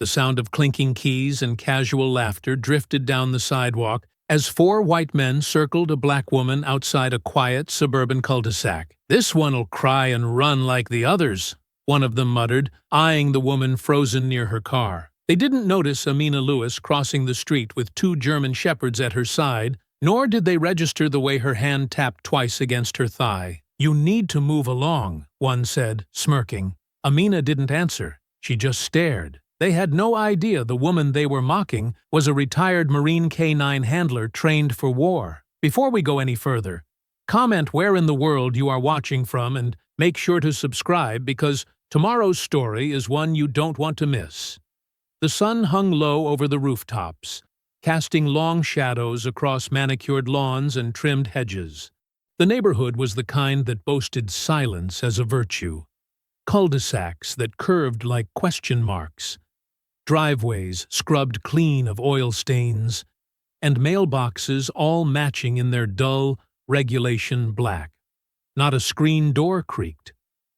The sound of clinking keys and casual laughter drifted down the sidewalk as four white men circled a black woman outside a quiet suburban cul-de-sac. "This one'll cry and run like the others," one of them muttered, eyeing the woman frozen near her car. They didn't notice Amina Lewis crossing the street with two German shepherds at her side, nor did they register the way her hand tapped twice against her thigh. "You need to move along," one said, smirking. Amina didn't answer. She just stared. They had no idea the woman they were mocking was a retired Marine K-9 handler trained for war. Before we go any further, comment where in the world you are watching from and make sure to subscribe because tomorrow's story is one you don't want to miss. The sun hung low over the rooftops, casting long shadows across manicured lawns and trimmed hedges. The neighborhood was the kind that boasted silence as a virtue. Cul-de-sacs that curved like question marks, driveways scrubbed clean of oil stains, and mailboxes all matching in their dull, regulation black. Not a screen door creaked,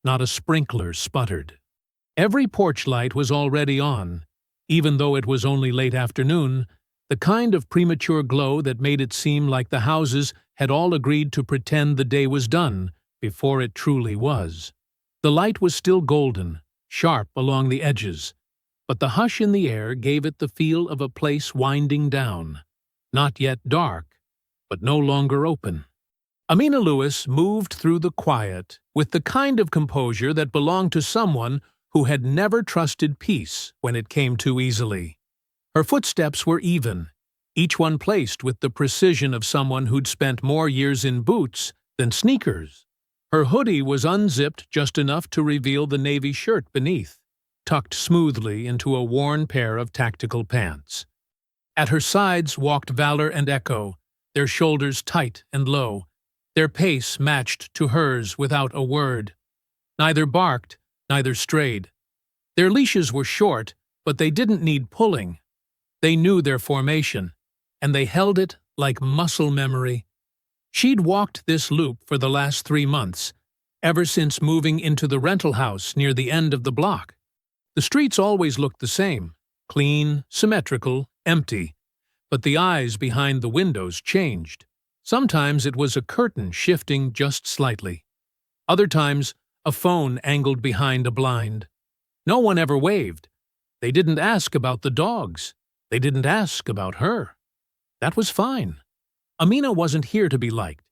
not a sprinkler sputtered. Every porch light was already on, even though it was only late afternoon, the kind of premature glow that made it seem like the houses had all agreed to pretend the day was done before it truly was. The light was still golden, sharp along the edges, but the hush in the air gave it the feel of a place winding down, not yet dark, but no longer open. Amina Lewis moved through the quiet with the kind of composure that belonged to someone who had never trusted peace when it came too easily. Her footsteps were even, each one placed with the precision of someone who'd spent more years in boots than sneakers. Her hoodie was unzipped just enough to reveal the navy shirt beneath, tucked smoothly into a worn pair of tactical pants. At her sides walked Valor and Echo, their shoulders tight and low. Their pace matched to hers without a word. Neither barked, neither strayed. Their leashes were short, but they didn't need pulling. They knew their formation, and they held it like muscle memory. She'd walked this loop for the last 3 months, ever since moving into the rental house near the end of the block. The streets always looked the same, clean, symmetrical, empty, but the eyes behind the windows changed. Sometimes it was a curtain shifting just slightly. Other times, a phone angled behind a blind. No one ever waved. They didn't ask about the dogs. They didn't ask about her. That was fine. Amina wasn't here to be liked.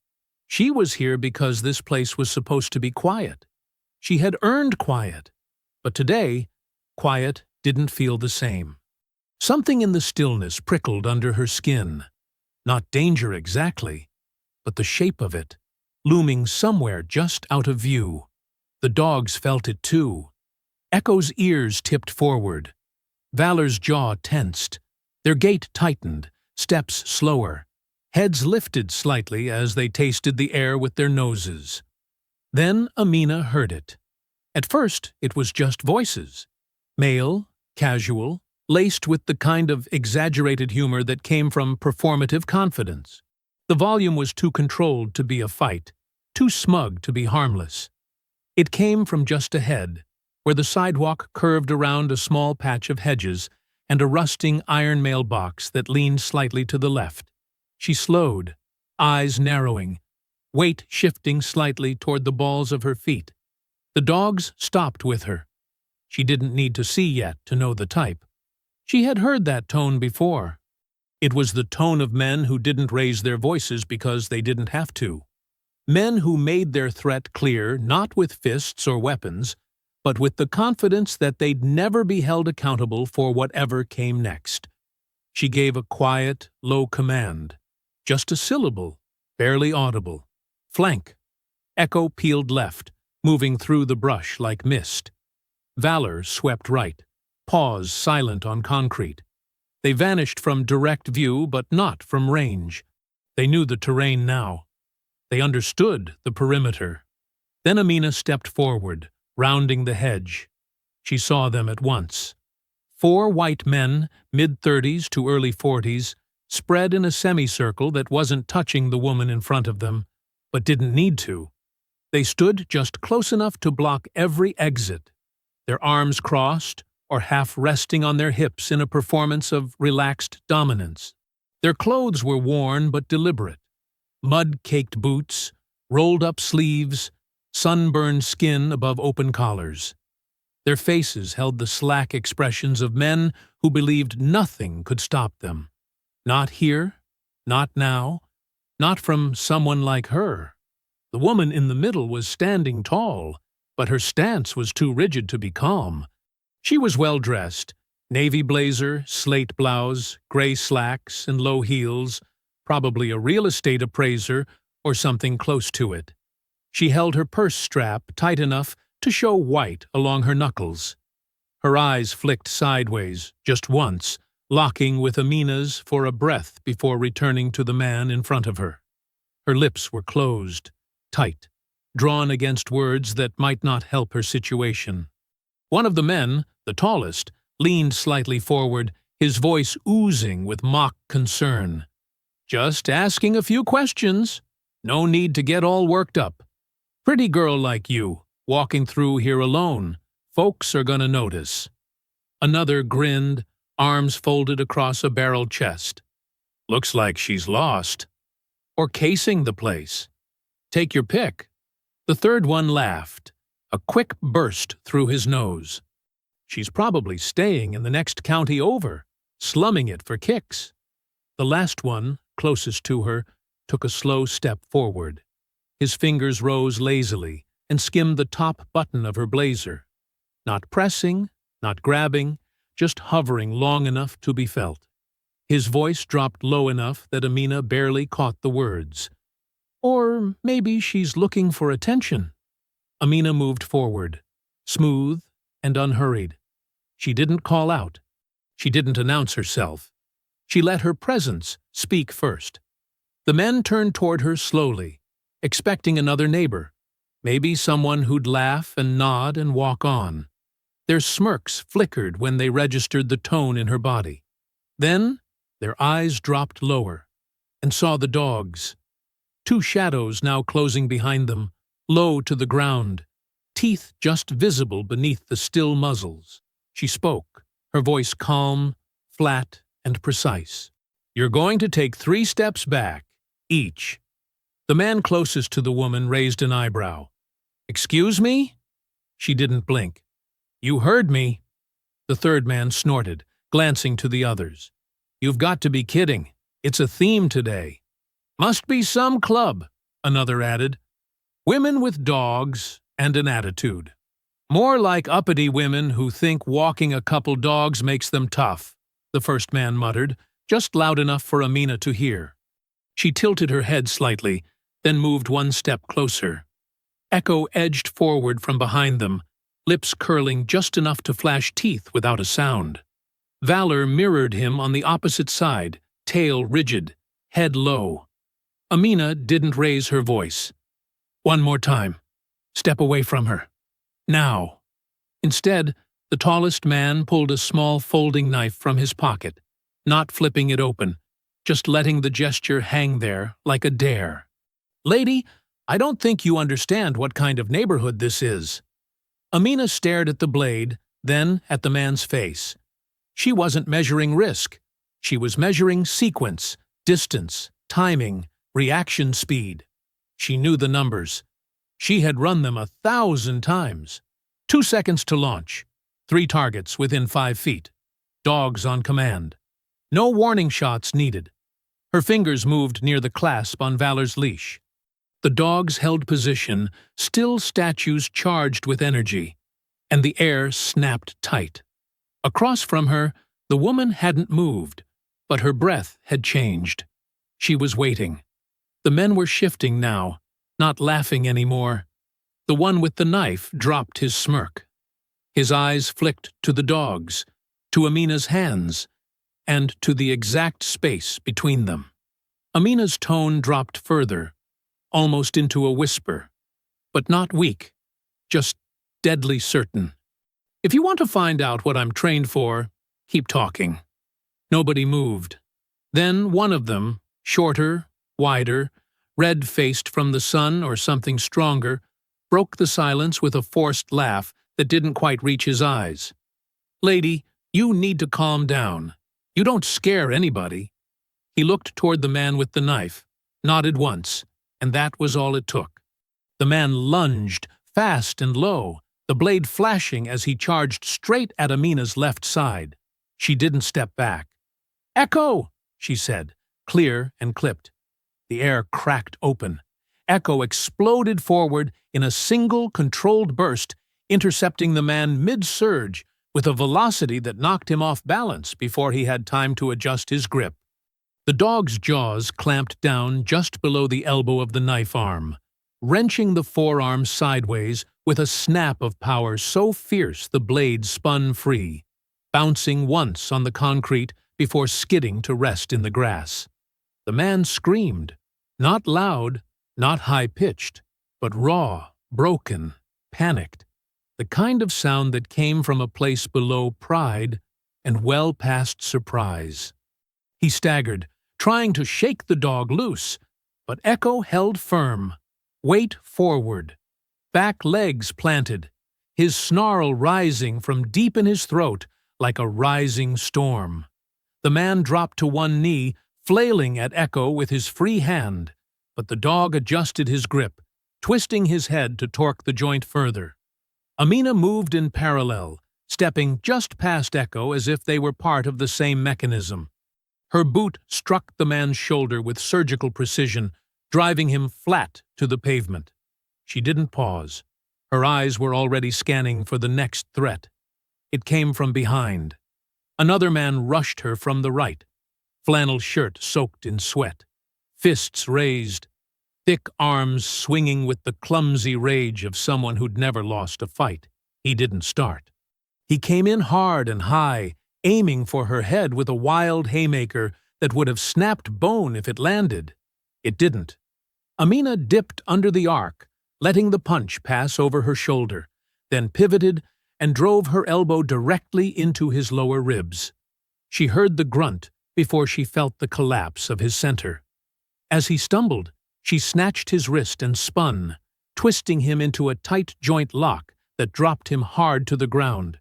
She was here because this place was supposed to be quiet. She had earned quiet. But today, quiet didn't feel the same. Something in the stillness prickled under her skin. Not danger exactly, but the shape of it, looming somewhere just out of view. The dogs felt it too. Echo's ears tipped forward. Valor's jaw tensed. Their gait tightened, steps slower. Heads lifted slightly as they tasted the air with their noses. Then Amina heard it. At first, it was just voices. Male, casual, laced with the kind of exaggerated humor that came from performative confidence. The volume was too controlled to be a fight, too smug to be harmless. It came from just ahead, where the sidewalk curved around a small patch of hedges and a rusting iron mailbox that leaned slightly to the left. She slowed, eyes narrowing, weight shifting slightly toward the balls of her feet. The dogs stopped with her. She didn't need to see yet to know the type. She had heard that tone before. It was the tone of men who didn't raise their voices because they didn't have to. Men who made their threat clear not with fists or weapons, but with the confidence that they'd never be held accountable for whatever came next. She gave a quiet, low command. Just a syllable, barely audible. Flank. Echo peeled left, moving through the brush like mist. Valor swept right, paws silent on concrete. They vanished from direct view, but not from range. They knew the terrain now. They understood the perimeter. Then Amina stepped forward, rounding the hedge. She saw them at once. 4 white men, mid-30s to early 40s, spread in a semicircle that wasn't touching the woman in front of them, but didn't need to. They stood just close enough to block every exit. Their arms crossed, or half resting on their hips in a performance of relaxed dominance. Their clothes were worn but deliberate. Mud-caked boots, rolled-up sleeves, sunburned skin above open collars. Their faces held the slack expressions of men who believed nothing could stop them. Not here, not now, not from someone like her. The woman in the middle was standing tall, but her stance was too rigid to be calm. She was well-dressed, navy blazer, slate blouse, gray slacks, and low heels, probably a real estate appraiser or something close to it. She held her purse strap tight enough to show white along her knuckles. Her eyes flicked sideways, just once, locking with Amina's for a breath before returning to the man in front of her. Her lips were closed, tight, drawn against words that might not help her situation. One of the men, the tallest, leaned slightly forward, his voice oozing with mock concern. "Just asking a few questions. No need to get all worked up. Pretty girl like you, walking through here alone. Folks are gonna notice." Another grinned, arms folded across a barrel chest. "Looks like she's lost. Or casing the place. Take your pick." The third one laughed, a quick burst through his nose. "She's probably staying in the next county over, slumming it for kicks." The last one, closest to her, took a slow step forward. His fingers rose lazily and skimmed the top button of her blazer. Not pressing, not grabbing, just hovering long enough to be felt. His voice dropped low enough that Amina barely caught the words. "Or maybe she's looking for attention." Amina moved forward, smooth and unhurried. She didn't call out. She didn't announce herself. She let her presence speak first. The men turned toward her slowly, expecting another neighbor, maybe someone who'd laugh and nod and walk on. Their smirks flickered when they registered the tone in her body. Then their eyes dropped lower and saw the dogs. Two shadows now closing behind them, low to the ground, teeth just visible beneath the still muzzles. She spoke, her voice calm, flat, and precise. "You're going to take 3 steps back, each." The man closest to the woman raised an eyebrow. "Excuse me?" She didn't blink. "You heard me." The third man snorted, glancing to the others. "You've got to be kidding. It's a theme today." "Must be some club," another added. "Women with dogs and an attitude. More like uppity women who think walking a couple dogs makes them tough," the first man muttered, just loud enough for Amina to hear. She tilted her head slightly, then moved 1 step closer. Echo edged forward from behind them, lips curling just enough to flash teeth without a sound. Valor mirrored him on the opposite side, tail rigid, head low. Amina didn't raise her voice. "One more time. Step away from her. Now." Instead, the tallest man pulled a small folding knife from his pocket, not flipping it open, just letting the gesture hang there like a dare. "Lady, I don't think you understand what kind of neighborhood this is." Amina stared at the blade, then at the man's face. She wasn't measuring risk. She was measuring sequence, distance, timing, reaction speed. She knew the numbers. She had run them 1,000 times. 2 seconds to launch. 3 targets within 5 feet. Dogs on command. No warning shots needed. Her fingers moved near the clasp on Valor's leash. The dogs held position, still statues charged with energy, and the air snapped tight. Across from her, the woman hadn't moved, but her breath had changed. She was waiting. The men were shifting now, not laughing anymore. The one with the knife dropped his smirk. His eyes flicked to the dogs, to Amina's hands, and to the exact space between them. Amina's tone dropped further, almost into a whisper, but not weak, just deadly certain. "If you want to find out what I'm trained for, keep talking." Nobody moved. Then one of them, shorter, wider, red-faced from the sun or something stronger, broke the silence with a forced laugh that didn't quite reach his eyes. "Lady, you need to calm down. You don't scare anybody." He looked toward the man with the knife, nodded once, and that was all it took. The man lunged, fast and low, the blade flashing as he charged straight at Amina's left side. She didn't step back. "Echo!" she said, clear and clipped. The air cracked open. Echo exploded forward in a single, controlled burst, intercepting the man mid-surge with a velocity that knocked him off balance before he had time to adjust his grip. The dog's jaws clamped down just below the elbow of the knife arm, wrenching the forearm sideways with a snap of power so fierce the blade spun free, bouncing once on the concrete before skidding to rest in the grass. The man screamed, not loud, not high-pitched, but raw, broken, panicked, the kind of sound that came from a place below pride and well past surprise. He staggered, trying to shake the dog loose, but Echo held firm, weight forward, back legs planted, his snarl rising from deep in his throat like a rising storm. The man dropped to one knee, flailing at Echo with his free hand, but the dog adjusted his grip, twisting his head to torque the joint further. Amina moved in parallel, stepping just past Echo as if they were part of the same mechanism. Her boot struck the man's shoulder with surgical precision, driving him flat to the pavement. She didn't pause. Her eyes were already scanning for the next threat. It came from behind. Another man rushed her from the right, flannel shirt soaked in sweat, fists raised, thick arms swinging with the clumsy rage of someone who'd never lost a fight. He didn't start. He came in hard and high, aiming for her head with a wild haymaker that would have snapped bone if it landed. It didn't. Amina dipped under the arc, letting the punch pass over her shoulder, then pivoted and drove her elbow directly into his lower ribs. She heard the grunt before she felt the collapse of his center. As he stumbled, she snatched his wrist and spun, twisting him into a tight joint lock that dropped him hard to the ground.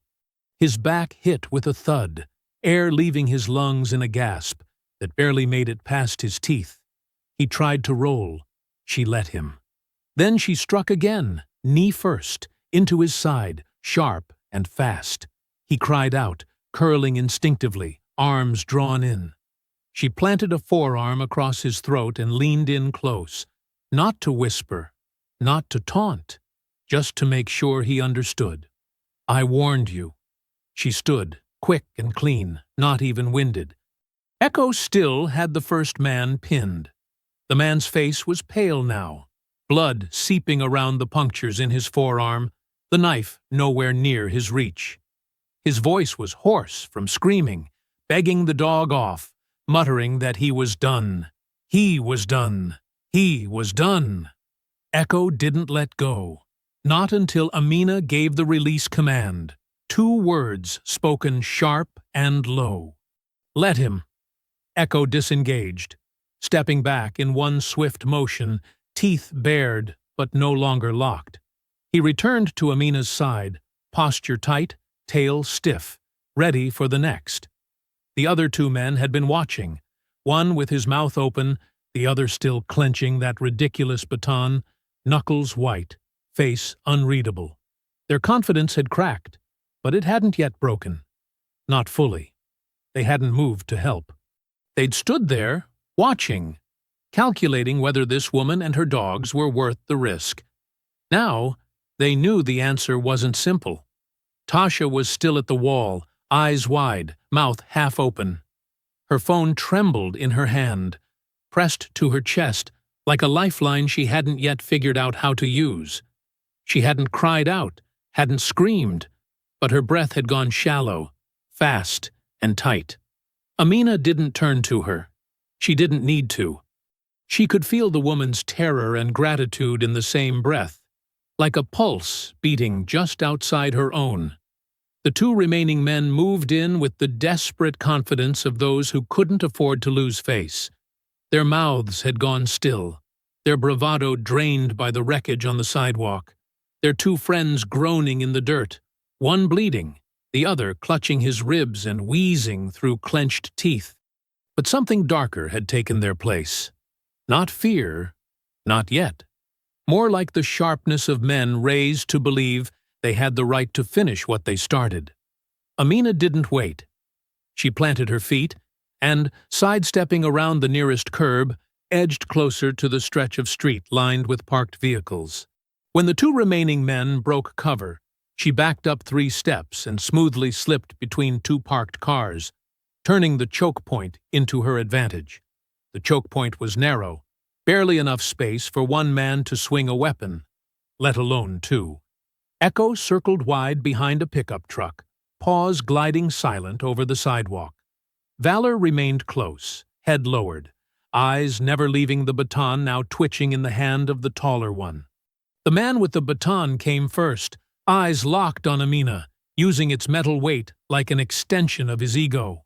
His back hit with a thud, air leaving his lungs in a gasp that barely made it past his teeth. He tried to roll. She let him. Then she struck again, knee first, into his side, sharp and fast. He cried out, curling instinctively, arms drawn in. She planted a forearm across his throat and leaned in close, not to whisper, not to taunt, just to make sure he understood. "I warned you." She stood, quick and clean, not even winded. Echo still had the first man pinned. The man's face was pale now, blood seeping around the punctures in his forearm, the knife nowhere near his reach. His voice was hoarse from screaming, begging the dog off, muttering that he was done. He was done. He was done. Echo didn't let go, not until Amina gave the release command. 2 words spoken sharp and low. "Let him." Echo disengaged, stepping back in one swift motion, teeth bared but no longer locked. He returned to Amina's side, posture tight, tail stiff, ready for the next. The other 2 men had been watching, one with his mouth open, the other still clenching that ridiculous baton, knuckles white, face unreadable. Their confidence had cracked, but it hadn't yet broken. Not fully. They hadn't moved to help. They'd stood there, watching, calculating whether this woman and her dogs were worth the risk. Now, they knew the answer wasn't simple. Tasha was still at the wall, eyes wide, mouth half open. Her phone trembled in her hand, pressed to her chest like a lifeline she hadn't yet figured out how to use. She hadn't cried out, hadn't screamed, but her breath had gone shallow, fast, and tight. Amina didn't turn to her. She didn't need to. She could feel the woman's terror and gratitude in the same breath, like a pulse beating just outside her own. The 2 remaining men moved in with the desperate confidence of those who couldn't afford to lose face. Their mouths had gone still, their bravado drained by the wreckage on the sidewalk, their 2 friends groaning in the dirt, one bleeding, the other clutching his ribs and wheezing through clenched teeth. But something darker had taken their place. Not fear, not yet. More like the sharpness of men raised to believe they had the right to finish what they started. Amina didn't wait. She planted her feet and, sidestepping around the nearest curb, edged closer to the stretch of street lined with parked vehicles. When the two remaining men broke cover, she backed up 3 steps and smoothly slipped between 2 parked cars, turning the choke point into her advantage. The choke point was narrow, barely enough space for one man to swing a weapon, let alone 2. Echo circled wide behind a pickup truck, paws gliding silent over the sidewalk. Valor remained close, head lowered, eyes never leaving the baton now twitching in the hand of the taller one. The man with the baton came first, eyes locked on Amina, using its metal weight like an extension of his ego.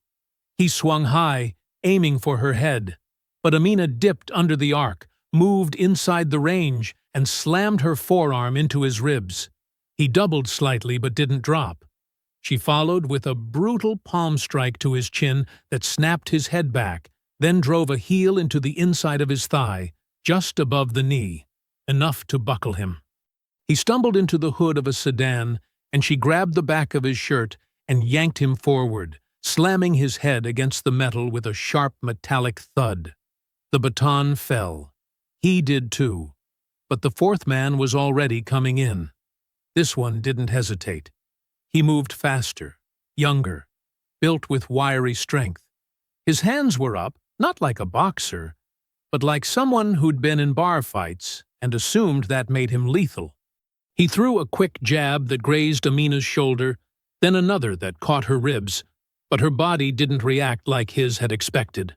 He swung high, aiming for her head, but Amina dipped under the arc, moved inside the range, and slammed her forearm into his ribs. He doubled slightly but didn't drop. She followed with a brutal palm strike to his chin that snapped his head back, then drove a heel into the inside of his thigh, just above the knee, enough to buckle him. He stumbled into the hood of a sedan, and she grabbed the back of his shirt and yanked him forward, slamming his head against the metal with a sharp metallic thud. The baton fell. He did too, but the 4th man was already coming in. This one didn't hesitate. He moved faster, younger, built with wiry strength. His hands were up, not like a boxer, but like someone who'd been in bar fights and assumed that made him lethal. He threw a quick jab that grazed Amina's shoulder, then another that caught her ribs, but her body didn't react like his had expected.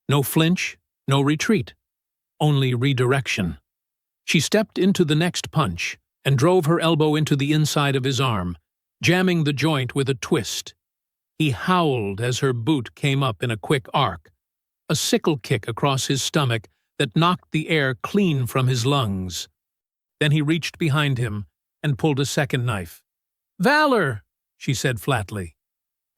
No flinch, no retreat, only redirection. She stepped into the next punch and drove her elbow into the inside of his arm, jamming the joint with a twist. He howled as her boot came up in a quick arc, a sickle kick across his stomach that knocked the air clean from his lungs. Then he reached behind him and pulled a second knife. "Valor!" she said flatly.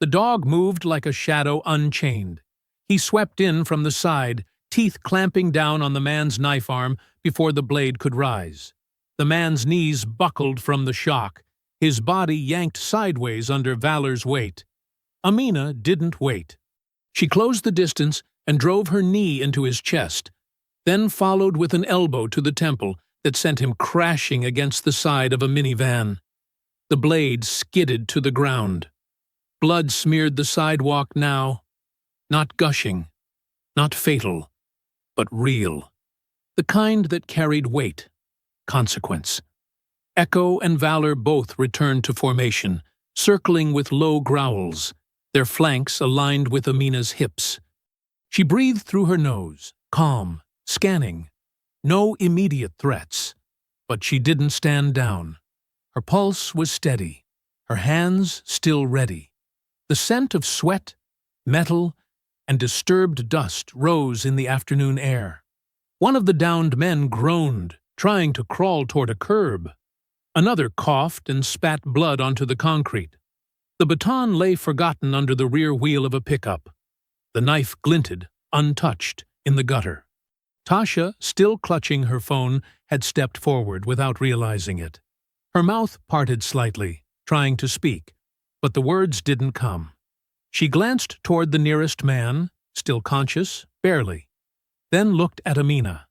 The dog moved like a shadow unchained. He swept in from the side, teeth clamping down on the man's knife arm before the blade could rise. The man's knees buckled from the shock, his body yanked sideways under Valor's weight. Amina didn't wait. She closed the distance and drove her knee into his chest, then followed with an elbow to the temple that sent him crashing against the side of a minivan. The blade skidded to the ground. Blood smeared the sidewalk now, not gushing, not fatal, but real. The kind that carried weight, consequence. Echo and Valor both returned to formation, circling with low growls, their flanks aligned with Amina's hips. She breathed through her nose, calm, scanning. No immediate threats, but she didn't stand down. Her pulse was steady, her hands still ready. The scent of sweat, metal, and disturbed dust rose in the afternoon air. One of the downed men groaned, trying to crawl toward a curb. Another coughed and spat blood onto the concrete. The baton lay forgotten under the rear wheel of a pickup. The knife glinted, untouched, in the gutter. Tasha, still clutching her phone, had stepped forward without realizing it. Her mouth parted slightly, trying to speak, but the words didn't come. She glanced toward the nearest man, still conscious, barely, then looked at Amina.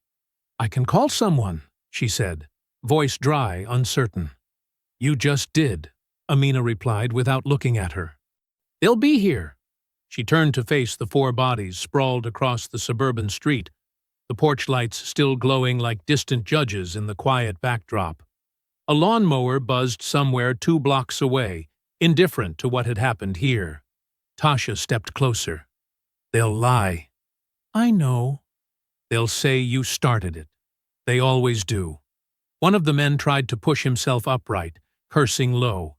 "I can call someone," she said, voice dry, uncertain. "You just did," Amina replied without looking at her. "They'll be here." She turned to face the 4 bodies sprawled across the suburban street, the porch lights still glowing like distant judges in the quiet backdrop. A lawnmower buzzed somewhere 2 blocks away, indifferent to what had happened here. Tasha stepped closer. "They'll lie." "I know." "They'll say you started it. They always do." One of the men tried to push himself upright, cursing low.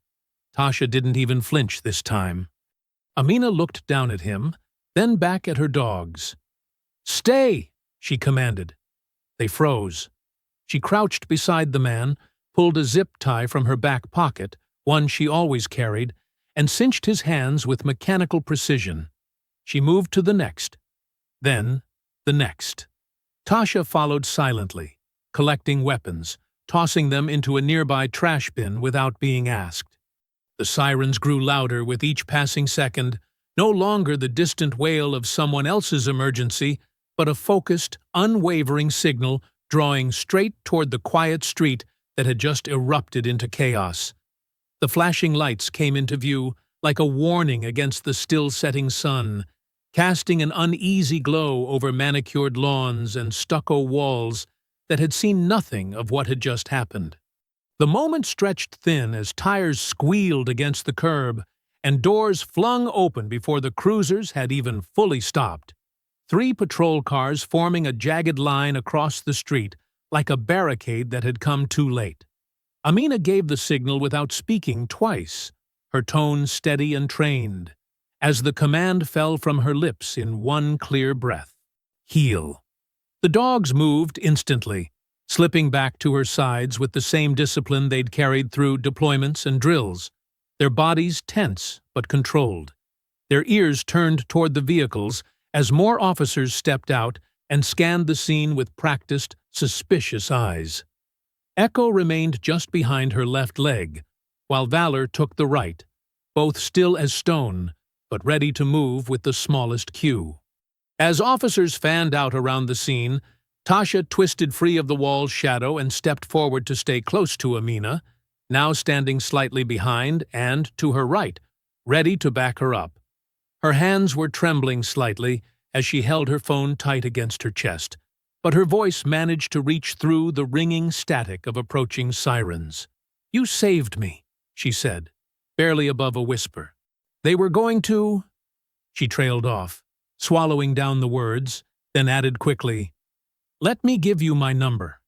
Tasha didn't even flinch this time. Amina looked down at him, then back at her dogs. "Stay!" she commanded. They froze. She crouched beside the man, pulled a zip tie from her back pocket, one she always carried, and cinched his hands with mechanical precision. She moved to the next, then the next. Tasha followed silently, collecting weapons, tossing them into a nearby trash bin without being asked. The sirens grew louder with each passing second, no longer the distant wail of someone else's emergency, but a focused, unwavering signal drawing straight toward the quiet street that had just erupted into chaos. The flashing lights came into view like a warning against the still-setting sun, casting an uneasy glow over manicured lawns and stucco walls that had seen nothing of what had just happened. The moment stretched thin as tires squealed against the curb and doors flung open before the cruisers had even fully stopped. 3 patrol cars forming a jagged line across the street, like a barricade that had come too late. Amina gave the signal without speaking twice, her tone steady and trained, as the command fell from her lips in one clear breath. Heel. The dogs moved instantly, slipping back to her sides with the same discipline they'd carried through deployments and drills, their bodies tense but controlled. Their ears turned toward the vehicles as more officers stepped out and scanned the scene with practiced, suspicious eyes. Echo remained just behind her left leg, while Valor took the right, both still as stone, but ready to move with the smallest cue. As officers fanned out around the scene, Tasha twisted free of the wall's shadow and stepped forward to stay close to Amina, now standing slightly behind and to her right, ready to back her up. Her hands were trembling slightly as she held her phone tight against her chest, but her voice managed to reach through the ringing static of approaching sirens. "You saved me," she said, barely above a whisper. "They were going to—" She trailed off, swallowing down the words, then added quickly, "Let me give you my number.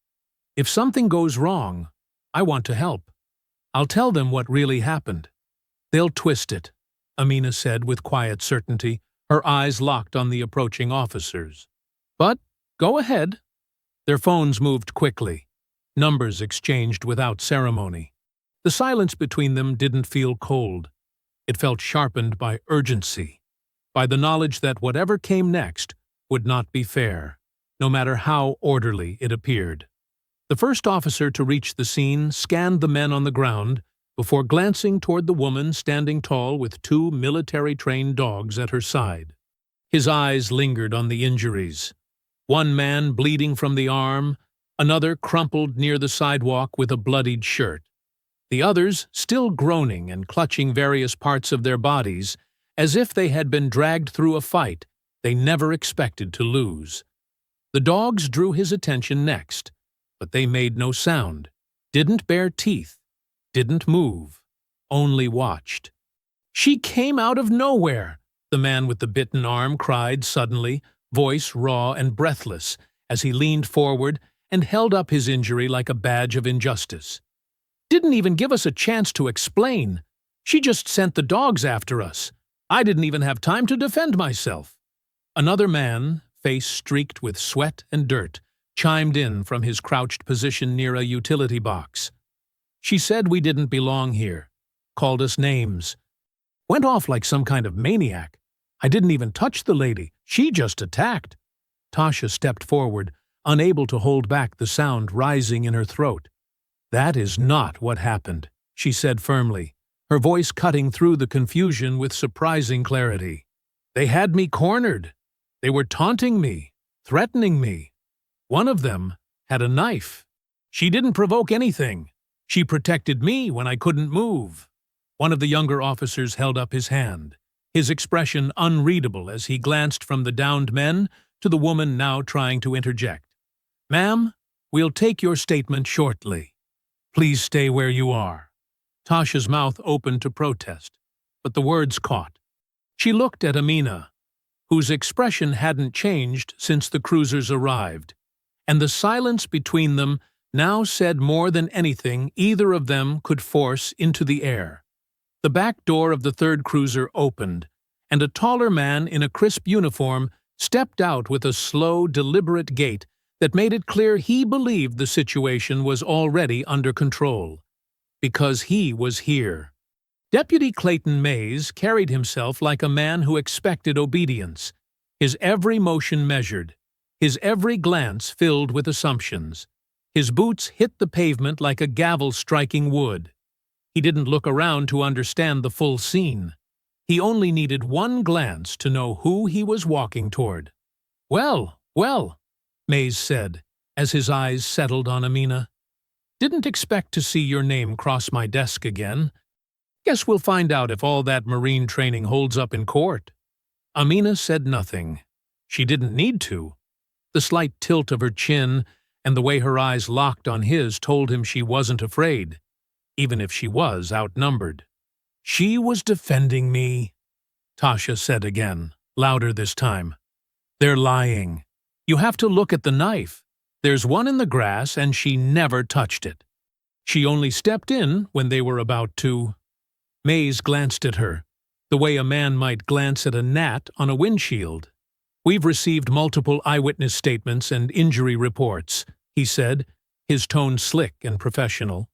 If something goes wrong, I want to help. I'll tell them what really happened. They'll twist it," Amina said with quiet certainty, her eyes locked on the approaching officers. "But go ahead." Their phones moved quickly, numbers exchanged without ceremony. The silence between them didn't feel cold. It felt sharpened by urgency, by the knowledge that whatever came next would not be fair, no matter how orderly it appeared. The first officer to reach the scene scanned the men on the ground before glancing toward the woman standing tall with 2 military-trained dogs at her side. His eyes lingered on the injuries. One man bleeding from the arm, another crumpled near the sidewalk with a bloodied shirt. The others still groaning and clutching various parts of their bodies as if they had been dragged through a fight they never expected to lose. The dogs drew his attention next, but they made no sound, didn't bare teeth, didn't move, only watched. "She came out of nowhere," the man with the bitten arm cried suddenly, voice raw and breathless, as he leaned forward and held up his injury like a badge of injustice. "Didn't even give us a chance to explain. She just sent the dogs after us. I didn't even have time to defend myself." Another man, face streaked with sweat and dirt, chimed in from his crouched position near a utility box. "She said we didn't belong here, called us names. Went off like some kind of maniac. I didn't even touch the lady. She just attacked." Tasha stepped forward, unable to hold back the sound rising in her throat. "That is not what happened," she said firmly, her voice cutting through the confusion with surprising clarity. "They had me cornered. They were taunting me, threatening me. One of them had a knife. She didn't provoke anything. She protected me when I couldn't move." One of the younger officers held up his hand, his expression unreadable as he glanced from the downed men to the woman now trying to interject. "Ma'am, we'll take your statement shortly. Please stay where you are." Tasha's mouth opened to protest, but the words caught. She looked at Amina, whose expression hadn't changed since the cruisers arrived, and the silence between them now said more than anything either of them could force into the air. The back door of the third cruiser opened, and a taller man in a crisp uniform stepped out with a slow, deliberate gait that made it clear he believed the situation was already under control. Because he was here. Deputy Clayton Mays carried himself like a man who expected obedience, his every motion measured, his every glance filled with assumptions. His boots hit the pavement like a gavel striking wood. He didn't look around to understand the full scene. He only needed one glance to know who he was walking toward. "Well, well," Mays said, as his eyes settled on Amina. "Didn't expect to see your name cross my desk again. Guess we'll find out if all that Marine training holds up in court." Amina said nothing. She didn't need to. The slight tilt of her chin and the way her eyes locked on his told him she wasn't afraid, even if she was outnumbered. "She was defending me," Tasha said again, louder this time. "They're lying. You have to look at the knife. There's one in the grass and she never touched it. She only stepped in when they were about to." Mays glanced at her, the way a man might glance at a gnat on a windshield. "We've received multiple eyewitness statements and injury reports," he said, his tone slick and professional.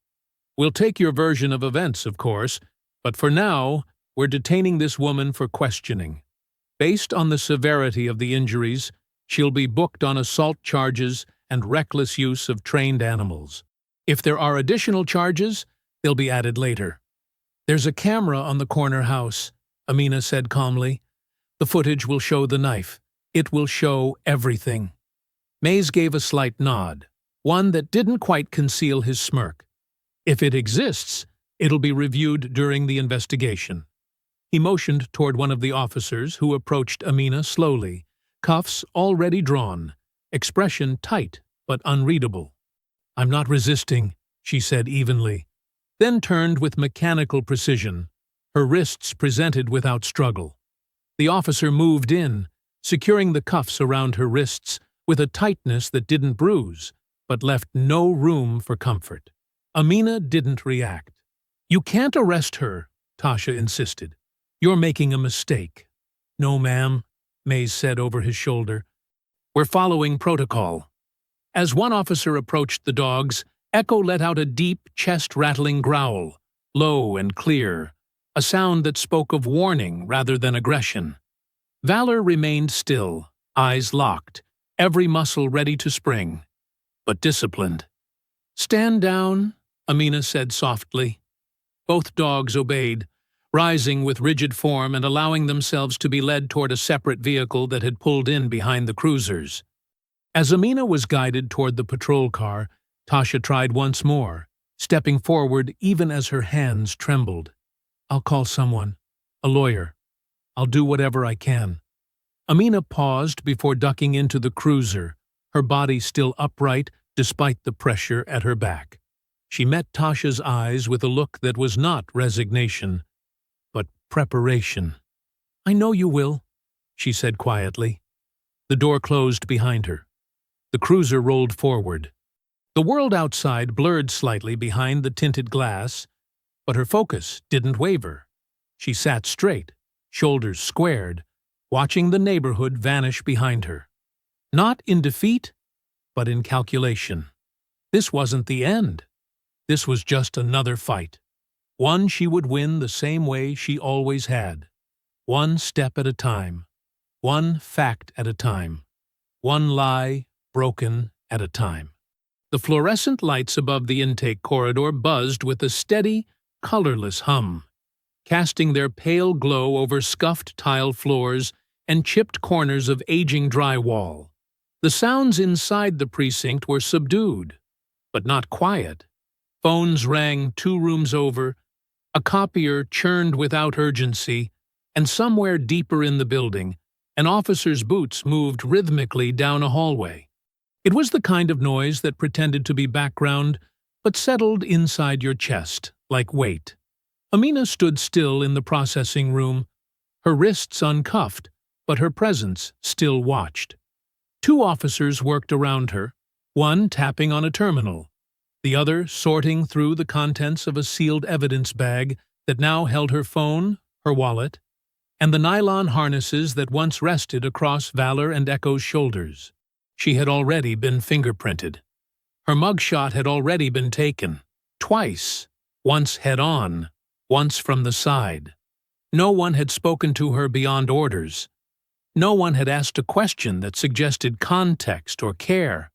"We'll take your version of events, of course, but for now, we're detaining this woman for questioning. Based on the severity of the injuries, she'll be booked on assault charges and reckless use of trained animals. If there are additional charges, they'll be added later." "There's a camera on the corner house," Amina said calmly. "The footage will show the knife. It will show everything." Mays gave a slight nod, one that didn't quite conceal his smirk. "If it exists, it'll be reviewed during the investigation." He motioned toward one of the officers who approached Amina slowly, cuffs already drawn, expression tight but unreadable. "I'm not resisting," she said evenly, then turned with mechanical precision, her wrists presented without struggle. The officer moved in, securing the cuffs around her wrists with a tightness that didn't bruise, but left no room for comfort. Amina didn't react. "You can't arrest her," Tasha insisted. "You're making a mistake." "No, ma'am," Mays said over his shoulder. "We're following protocol." As one officer approached the dogs, Echo let out a deep, chest-rattling growl, low and clear, a sound that spoke of warning rather than aggression. Valor remained still, eyes locked, every muscle ready to spring, but disciplined. "Stand down," Amina said softly. Both dogs obeyed, rising with rigid form and allowing themselves to be led toward a separate vehicle that had pulled in behind the cruisers. As Amina was guided toward the patrol car, Tasha tried once more, stepping forward even as her hands trembled. "I'll call someone. A lawyer. I'll do whatever I can." Amina paused before ducking into the cruiser, her body still upright despite the pressure at her back. She met Tasha's eyes with a look that was not resignation, but preparation. "I know you will," she said quietly. The door closed behind her. The cruiser rolled forward. The world outside blurred slightly behind the tinted glass, but her focus didn't waver. She sat straight, shoulders squared, watching the neighborhood vanish behind her. Not in defeat, but in calculation. This wasn't the end. This was just another fight. One she would win the same way she always had. One step at a time. One fact at a time. One lie, broken, at a time. The fluorescent lights above the intake corridor buzzed with a steady, colorless hum, casting their pale glow over scuffed tile floors and chipped corners of aging drywall. The sounds inside the precinct were subdued, but not quiet. Phones rang 2 rooms over, a copier churned without urgency, and somewhere deeper in the building, an officer's boots moved rhythmically down a hallway. It was the kind of noise that pretended to be background, but settled inside your chest, like weight. Amina stood still in the processing room, her wrists uncuffed, but her presence still watched. 2 officers worked around her, one tapping on a terminal, the other sorting through the contents of a sealed evidence bag that now held her phone, her wallet, and the nylon harnesses that once rested across Valor and Echo's shoulders. She had already been fingerprinted. Her mugshot had already been taken, twice, once head-on, once from the side. No one had spoken to her beyond orders. No one had asked a question that suggested context or care.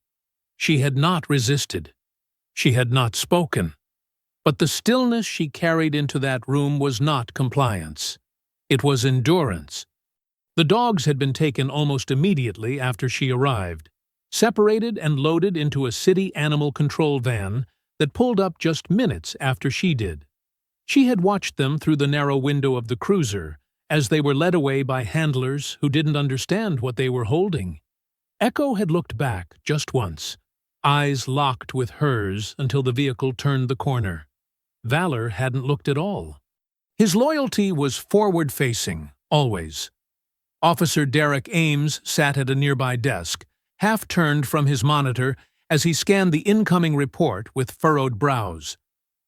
She had not resisted. She had not spoken. But the stillness she carried into that room was not compliance. It was endurance. The dogs had been taken almost immediately after she arrived, separated and loaded into a city animal control van that pulled up just minutes after she did. She had watched them through the narrow window of the cruiser as they were led away by handlers who didn't understand what they were holding. Echo had looked back just once, eyes locked with hers until the vehicle turned the corner. Valor hadn't looked at all. His loyalty was forward-facing, always. Officer Derek Ames sat at a nearby desk, half-turned from his monitor as he scanned the incoming report with furrowed brows.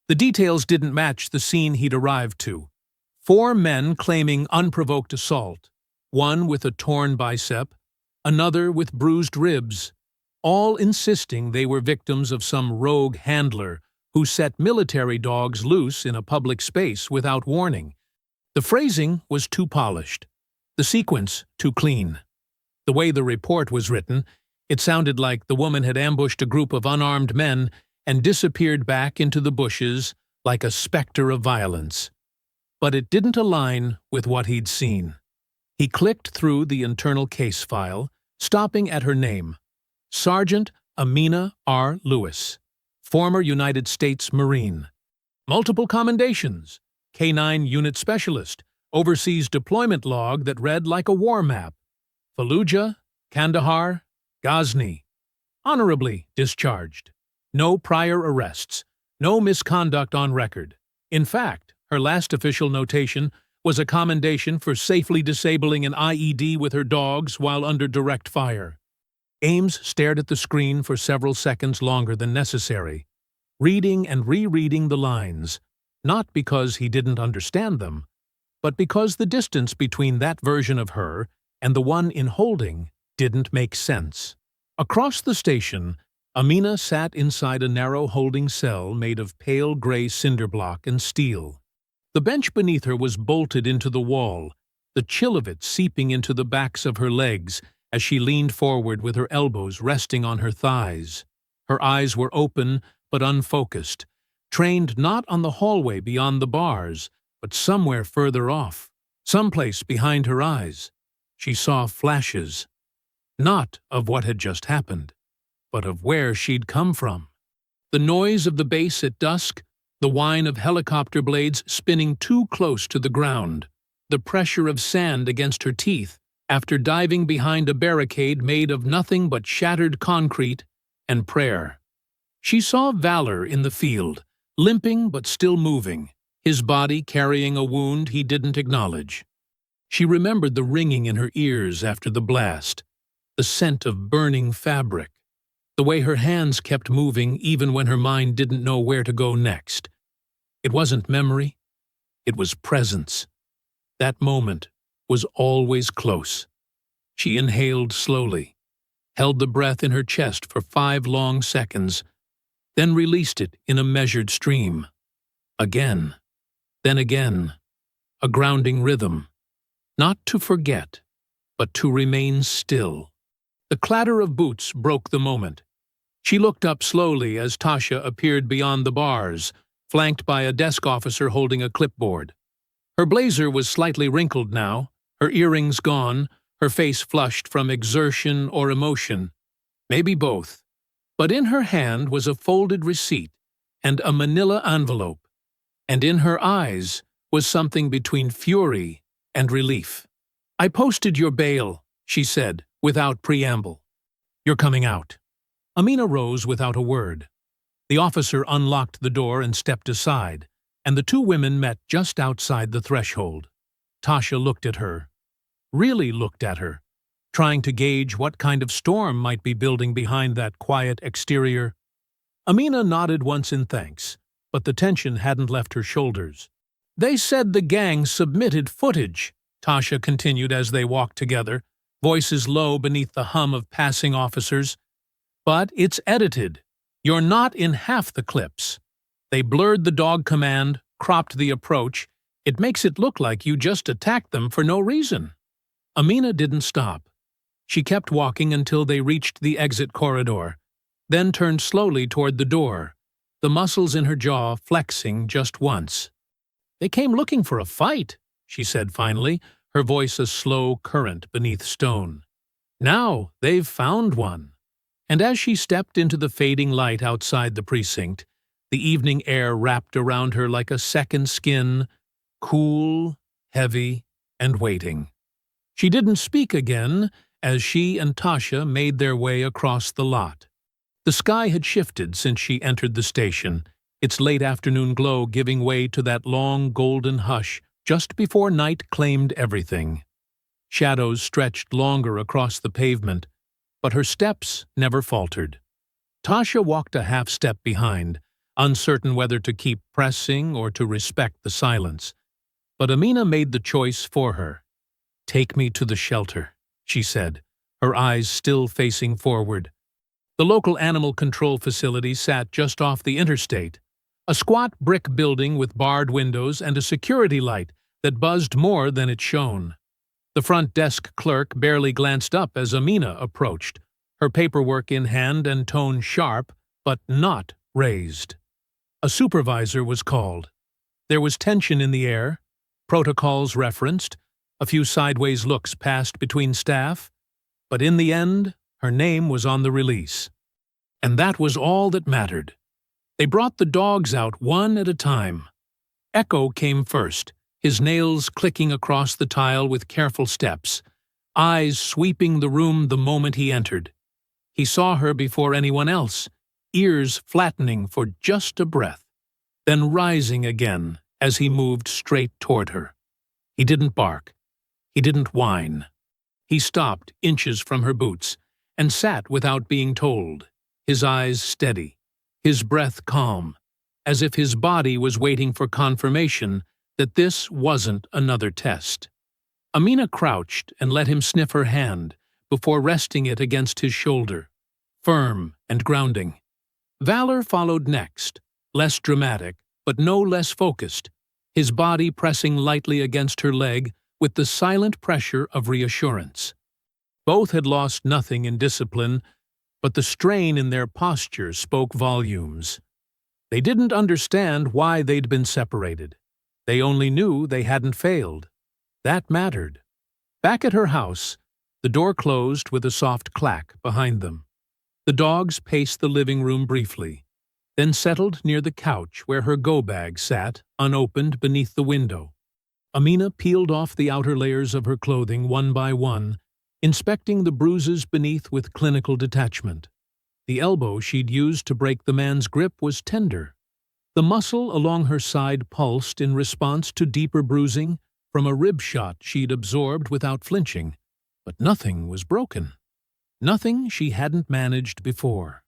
The details didn't match the scene he'd arrived to. 4 men claiming unprovoked assault, one with a torn bicep, another with bruised ribs, all insisting they were victims of some rogue handler who set military dogs loose in a public space without warning. The phrasing was too polished, the sequence too clean. The way the report was written, it sounded like the woman had ambushed a group of unarmed men and disappeared back into the bushes like a specter of violence. But it didn't align with what he'd seen. He clicked through the internal case file, stopping at her name. Sergeant Amina R. Lewis, former United States Marine. Multiple commendations. K-9 unit specialist. Overseas deployment log that read like a war map. Fallujah, Kandahar, Ghazni. Honorably discharged. No prior arrests. No misconduct on record. In fact, her last official notation was a commendation for safely disabling an IED with her dogs while under direct fire. Ames stared at the screen for several seconds longer than necessary, reading and rereading the lines, not because he didn't understand them, but because the distance between that version of her and the one in holding didn't make sense. Across the station, Amina sat inside a narrow holding cell made of pale gray cinder block and steel. The bench beneath her was bolted into the wall, the chill of it seeping into the backs of her legs as she leaned forward with her elbows resting on her thighs. Her eyes were open but unfocused, trained not on the hallway beyond the bars, but somewhere further off, someplace behind her eyes. She saw flashes, not of what had just happened, but of where she'd come from. The noise of the base at dusk, the whine of helicopter blades spinning too close to the ground, the pressure of sand against her teeth after diving behind a barricade made of nothing but shattered concrete and prayer. She saw Valor in the field, limping but still moving, his body carrying a wound he didn't acknowledge. She remembered the ringing in her ears after the blast, the scent of burning fabric, the way her hands kept moving even when her mind didn't know where to go next. It wasn't memory, it was presence. That moment was always close. She inhaled slowly, held the breath in her chest for 5 long seconds, then released it in a measured stream. Again, then again, a grounding rhythm. Not to forget, but to remain still. The clatter of boots broke the moment. She looked up slowly as Tasha appeared beyond the bars, flanked by a desk officer holding a clipboard. Her blazer was slightly wrinkled now, her earrings gone, her face flushed from exertion or emotion. Maybe both. But in her hand was a folded receipt and a manila envelope, and in her eyes was something between fury and relief. "I posted your bail," she said, without preamble. "You're coming out." Amina rose without a word. The officer unlocked the door and stepped aside, and the 2 women met just outside the threshold. Tasha looked at her, really looked at her, trying to gauge what kind of storm might be building behind that quiet exterior. Amina nodded once in thanks, but the tension hadn't left her shoulders. "They said the gang submitted footage," Tasha continued as they walked together, voices low beneath the hum of passing officers. "But it's edited. You're not in half the clips. They blurred the dog command, cropped the approach, it makes it look like you just attacked them for no reason." Amina didn't stop. She kept walking until they reached the exit corridor, then turned slowly toward the door, the muscles in her jaw flexing just once. "They came looking for a fight," she said finally, her voice a slow current beneath stone. "Now they've found one." And as she stepped into the fading light outside the precinct, the evening air wrapped around her like a second skin, cool, heavy, and waiting. She didn't speak again as she and Tasha made their way across the lot. The sky had shifted since she entered the station, its late afternoon glow giving way to that long golden hush just before night claimed everything. Shadows stretched longer across the pavement, but her steps never faltered. Tasha walked a half step behind, uncertain whether to keep pressing or to respect the silence. But Amina made the choice for her. "Take me to the shelter," she said, her eyes still facing forward. The local animal control facility sat just off the interstate, a squat brick building with barred windows and a security light that buzzed more than it shone. The front desk clerk barely glanced up as Amina approached, her paperwork in hand and tone sharp, but not raised. A supervisor was called. There was tension in the air, protocols referenced, a few sideways looks passed between staff, but in the end, her name was on the release. And that was all that mattered. They brought the dogs out one at a time. Echo came first, his nails clicking across the tile with careful steps, eyes sweeping the room the moment he entered. He saw her before anyone else, ears flattening for just a breath, then rising again as he moved straight toward her. He didn't bark. He didn't whine. He stopped inches from her boots and sat without being told, his eyes steady, his breath calm, as if his body was waiting for confirmation that this wasn't another test. Amina crouched and let him sniff her hand before resting it against his shoulder, firm and grounding. Valor followed next, less dramatic, but no less focused, his body pressing lightly against her leg with the silent pressure of reassurance. Both had lost nothing in discipline, but the strain in their posture spoke volumes. They didn't understand why they'd been separated. They only knew they hadn't failed. That mattered. Back at her house, the door closed with a soft clack behind them. The dogs paced the living room briefly, then settled near the couch where her go-bag sat, unopened beneath the window. Amina peeled off the outer layers of her clothing one by one, inspecting the bruises beneath with clinical detachment. The elbow she'd used to break the man's grip was tender. The muscle along her side pulsed in response to deeper bruising from a rib shot she'd absorbed without flinching, but nothing was broken. Nothing she hadn't managed before.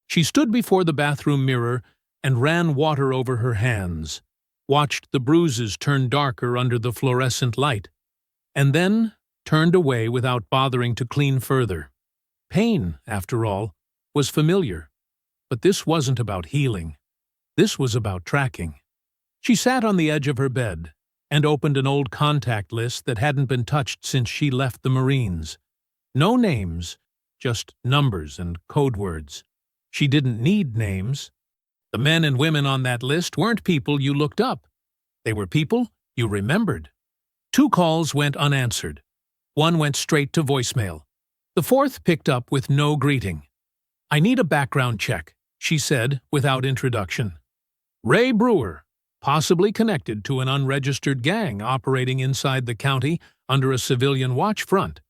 She stood before the bathroom mirror and ran water over her hands, watched the bruises turn darker under the fluorescent light, and then turned away without bothering to clean further. Pain, after all, was familiar, but this wasn't about healing. This was about tracking. She sat on the edge of her bed and opened an old contact list that hadn't been touched since she left the Marines. No names, just numbers and code words. She didn't need names. The men and women on that list weren't people you looked up. They were people you remembered. 2 calls went unanswered. 1 went straight to voicemail. The 4th picked up with no greeting. "I need a background check," she said without introduction. "Ray Brewer, possibly connected to an unregistered gang operating inside the county under a civilian watch front.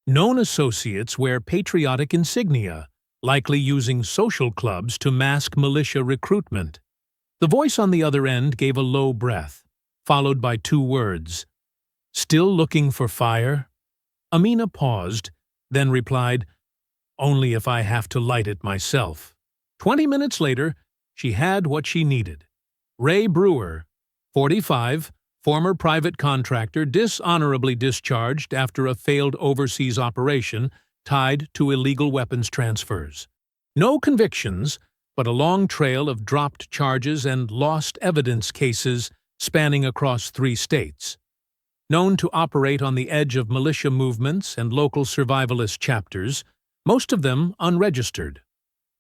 Known associates wear patriotic insignia, likely using social clubs to mask militia recruitment." The voice on the other end gave a low breath, followed by 2 words. "Still looking for fire?" Amina paused, then replied, "Only if I have to light it myself." 20 minutes later, she had what she needed. Ray Brewer, 45, former private contractor dishonorably discharged after a failed overseas operation tied to illegal weapons transfers. No convictions, but a long trail of dropped charges and lost evidence cases spanning across 3 states. Known to operate on the edge of militia movements and local survivalist chapters, most of them unregistered.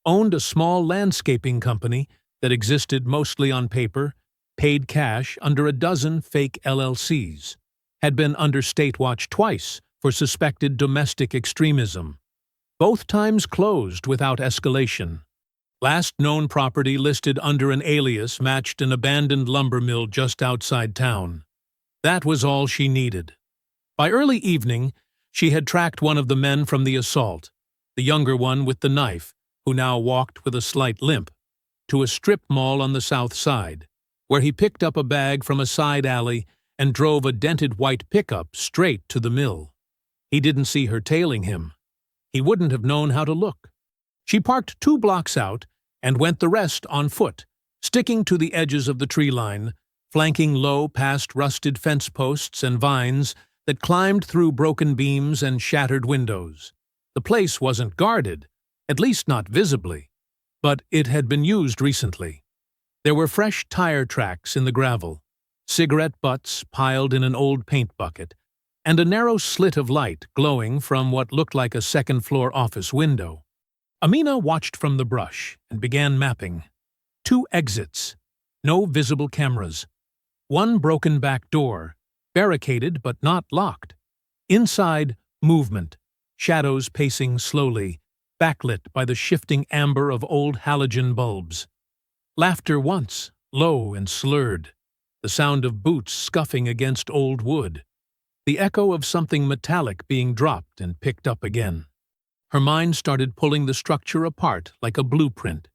Owned a small landscaping company that existed mostly on paper, paid cash under a dozen fake LLCs. Had been under state watch twice for suspected domestic extremism. Both times closed without escalation. Last known property listed under an alias matched an abandoned lumber mill just outside town. That was all she needed. By early evening, she had tracked one of the men from the assault, the younger one with the knife, who now walked with a slight limp, to a strip mall on the south side, where he picked up a bag from a side alley and drove a dented white pickup straight to the mill. He didn't see her tailing him. He wouldn't have known how to look. She parked 2 blocks out and went the rest on foot, sticking to the edges of the tree line, flanking low past rusted fence posts and vines that climbed through broken beams and shattered windows. The place wasn't guarded, at least not visibly, but it had been used recently. There were fresh tire tracks in the gravel, cigarette butts piled in an old paint bucket, and a narrow slit of light glowing from what looked like a second-floor office window. Amina watched from the brush and began mapping. 2 exits, no visible cameras. 1 broken back door, barricaded but not locked. Inside, movement, shadows pacing slowly, backlit by the shifting amber of old halogen bulbs. Laughter once, low and slurred, the sound of boots scuffing against old wood, the echo of something metallic being dropped and picked up again. Her mind started pulling the structure apart like a blueprint,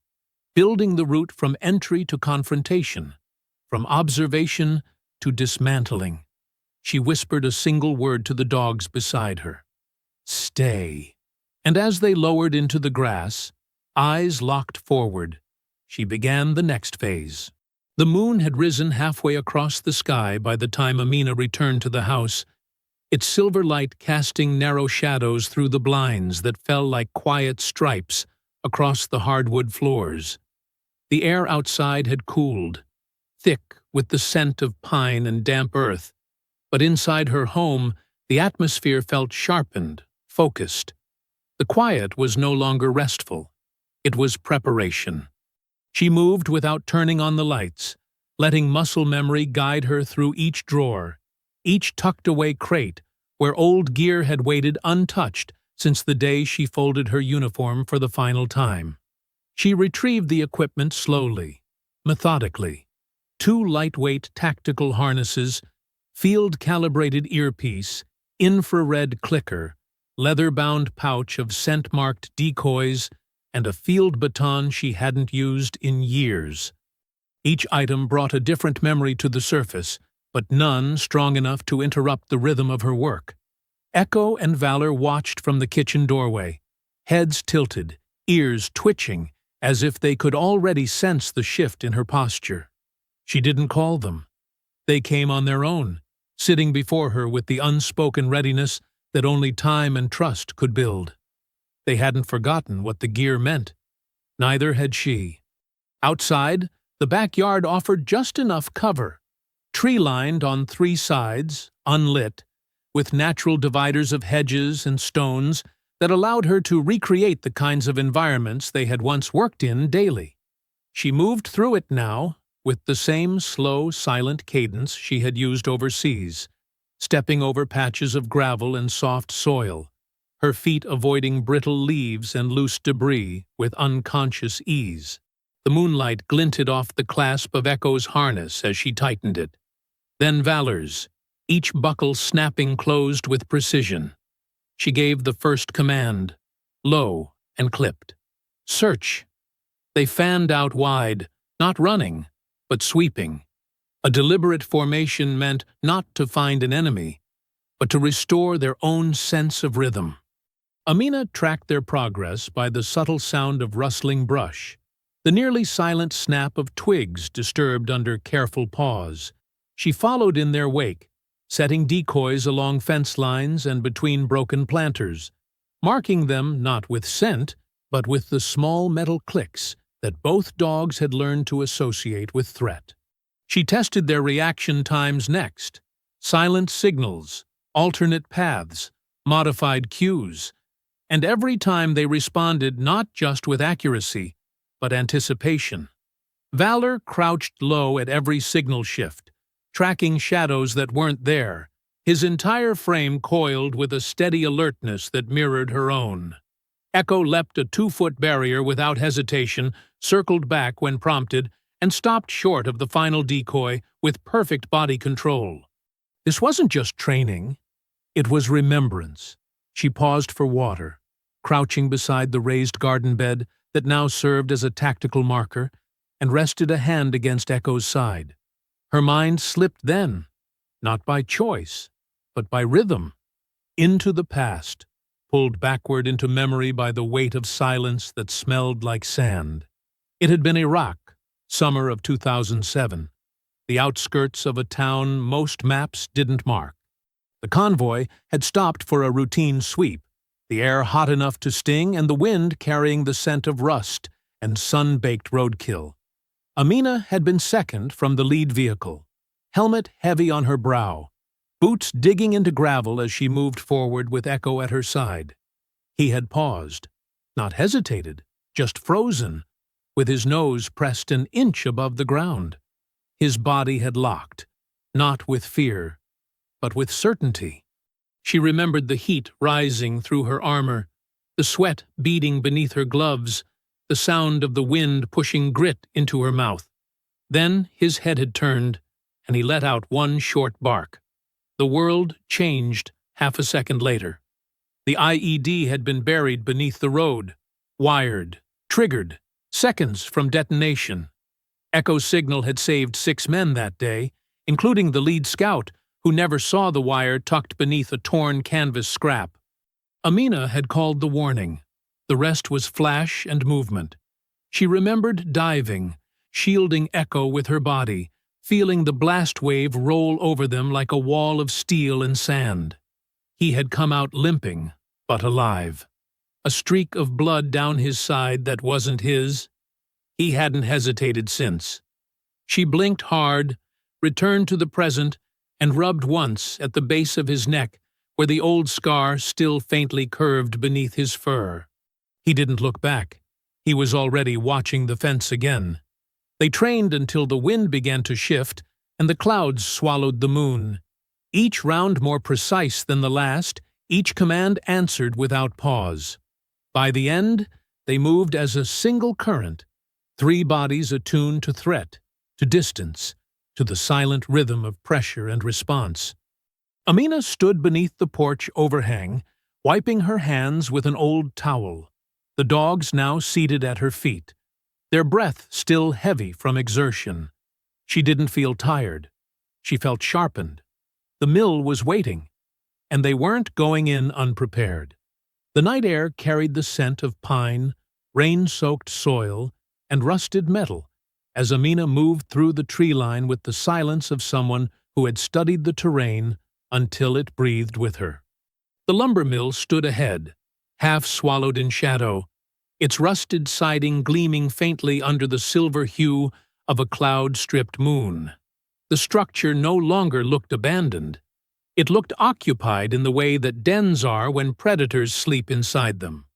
building the route from entry to confrontation, from observation to dismantling. She whispered a single word to the dogs beside her. Stay. And as they lowered into the grass, eyes locked forward, she began the next phase. The moon had risen halfway across the sky by the time Amina returned to the house, its silver light casting narrow shadows through the blinds that fell like quiet stripes across the hardwood floors. The air outside had cooled, thick with the scent of pine and damp earth, but inside her home the atmosphere felt sharpened, focused. The quiet was no longer restful. It was preparation. She moved without turning on the lights, letting muscle memory guide her through each drawer, each tucked-away crate where old gear had waited untouched since the day she folded her uniform for the final time. She retrieved the equipment slowly, methodically. 2 lightweight tactical harnesses, field-calibrated earpiece, infrared clicker, leather-bound pouch of scent-marked decoys, and a field baton she hadn't used in years. Each item brought a different memory to the surface, but none strong enough to interrupt the rhythm of her work. Echo and Valor watched from the kitchen doorway, heads tilted, ears twitching, as if they could already sense the shift in her posture. She didn't call them. They came on their own, sitting before her with the unspoken readiness that only time and trust could build. They hadn't forgotten what the gear meant. Neither had she. Outside, the backyard offered just enough cover, tree-lined on 3 sides, unlit, with natural dividers of hedges and stones that allowed her to recreate the kinds of environments they had once worked in daily. She moved through it now, with the same slow, silent cadence she had used overseas, stepping over patches of gravel and soft soil, her feet avoiding brittle leaves and loose debris with unconscious ease. The moonlight glinted off the clasp of Echo's harness as she tightened it. Then Valor's, each buckle snapping closed with precision. She gave the first command, low and clipped. Search. They fanned out wide, not running, but sweeping. A deliberate formation meant not to find an enemy, but to restore their own sense of rhythm. Amina tracked their progress by the subtle sound of rustling brush, the nearly silent snap of twigs disturbed under careful paws. She followed in their wake, setting decoys along fence lines and between broken planters, marking them not with scent, but with the small metal clicks that both dogs had learned to associate with threat. She tested their reaction times next. Silent signals, alternate paths, modified cues, and every time they responded not just with accuracy, but anticipation. Valor crouched low at every signal shift, tracking shadows that weren't there, his entire frame coiled with a steady alertness that mirrored her own. Echo leapt a 2-foot barrier without hesitation, circled back when prompted, and stopped short of the final decoy with perfect body control. This wasn't just training, it was remembrance. She paused for water, crouching beside the raised garden bed that now served as a tactical marker, and rested a hand against Echo's side. Her mind slipped then, not by choice, but by rhythm, into the past, pulled backward into memory by the weight of silence that smelled like sand. It had been Iraq, summer of 2007, the outskirts of a town most maps didn't mark. The convoy had stopped for a routine sweep, the air hot enough to sting and the wind carrying the scent of rust and sun-baked roadkill. Amina had been second from the lead vehicle, helmet heavy on her brow, boots digging into gravel as she moved forward with Echo at her side. He had paused, not hesitated, just frozen, with his nose pressed an inch above the ground. His body had locked, not with fear, but with certainty. She remembered the heat rising through her armor, the sweat beading beneath her gloves, the sound of the wind pushing grit into her mouth. Then his head had turned, and he let out one short bark. The world changed half a second later. The IED had been buried beneath the road, wired, triggered, seconds from detonation. Echo's signal had saved 6 men that day, including the lead scout, who never saw the wire tucked beneath a torn canvas scrap. Amina had called the warning. The rest was flash and movement. She remembered diving, shielding Echo with her body, feeling the blast wave roll over them like a wall of steel and sand. He had come out limping, but alive. A streak of blood down his side that wasn't his. He hadn't hesitated since. She blinked hard, returned to the present, and rubbed once at the base of his neck where the old scar still faintly curved beneath his fur. He didn't look back. He was already watching the fence again. They trained until the wind began to shift and the clouds swallowed the moon. Each round more precise than the last, each command answered without pause. By the end, they moved as a single current, 3 bodies attuned to threat, to distance, to the silent rhythm of pressure and response. Amina stood beneath the porch overhang, wiping her hands with an old towel. The dogs now seated at her feet, their breath still heavy from exertion. She didn't feel tired. She felt sharpened. The mill was waiting, and they weren't going in unprepared. The night air carried the scent of pine, rain-soaked soil, and rusted metal as Amina moved through the tree line with the silence of someone who had studied the terrain until it breathed with her. The lumber mill stood ahead, half swallowed in shadow, its rusted siding gleaming faintly under the silver hue of a cloud-stripped moon. The structure no longer looked abandoned. It looked occupied in the way that dens are when predators sleep inside them.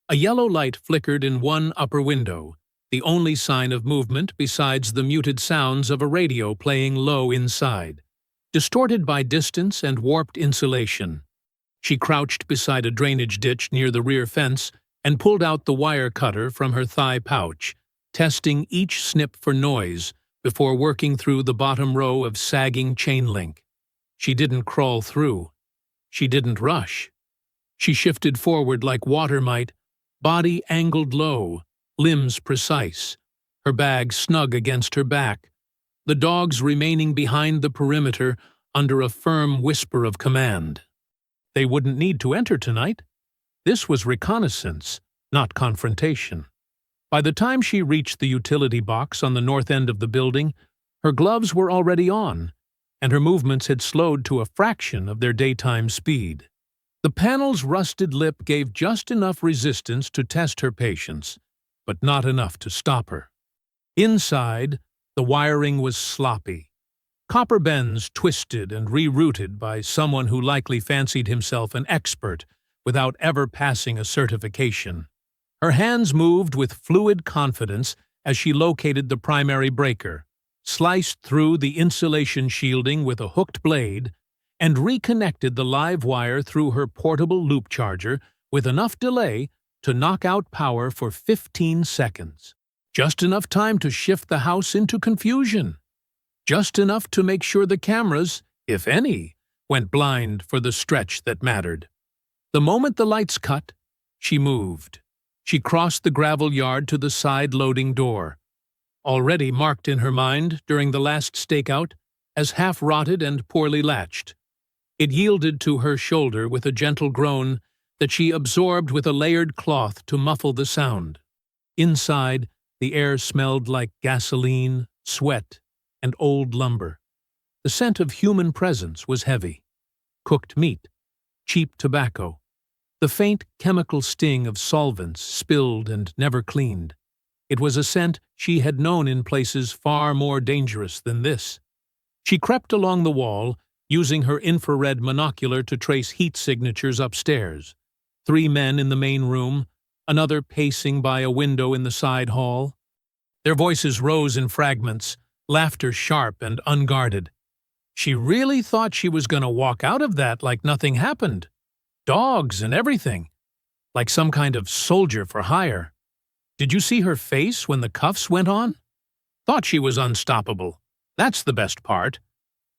A yellow light flickered in one upper window, the only sign of movement besides the muted sounds of a radio playing low inside, distorted by distance and warped insulation. She crouched beside a drainage ditch near the rear fence and pulled out the wire cutter from her thigh pouch, testing each snip for noise before working through the bottom row of sagging chain link. She didn't crawl through. She didn't rush. She shifted forward like water might, body angled low, limbs precise, her bag snug against her back, the dogs remaining behind the perimeter under a firm whisper of command. They wouldn't need to enter tonight. This was reconnaissance, not confrontation. By the time she reached the utility box on the north end of the building, her gloves were already on, and her movements had slowed to a fraction of their daytime speed. The panel's rusted lip gave just enough resistance to test her patience, but not enough to stop her. Inside, The wiring was sloppy. Copper bends twisted and rerouted by someone who likely fancied himself an expert without ever passing a certification. Her hands moved with fluid confidence as she located the primary breaker, sliced through the insulation shielding with a hooked blade, and reconnected the live wire through her portable loop charger with enough delay to knock out power for 15 seconds. Just enough time to shift the house into confusion. Just enough to make sure the cameras, if any, went blind for the stretch that mattered. The moment the lights cut, she moved. She crossed the gravel yard to the side loading door, already marked in her mind during the last stakeout as half-rotted and poorly latched. It yielded to her shoulder with a gentle groan that she absorbed with a layered cloth to muffle the sound. Inside, the air smelled like gasoline, sweat, and old lumber. The scent of human presence was heavy. Cooked meat, cheap tobacco, the faint chemical sting of solvents spilled and never cleaned. It was a scent she had known in places far more dangerous than this. She crept along the wall, using her infrared monocular to trace heat signatures upstairs. 3 men in the main room, another pacing by a window in the side hall. Their voices rose in fragments, laughter sharp and unguarded. She really thought she was going to walk out of that like nothing happened. Dogs and everything. Like some kind of soldier for hire. Did you see her face when the cuffs went on? Thought she was unstoppable. That's the best part.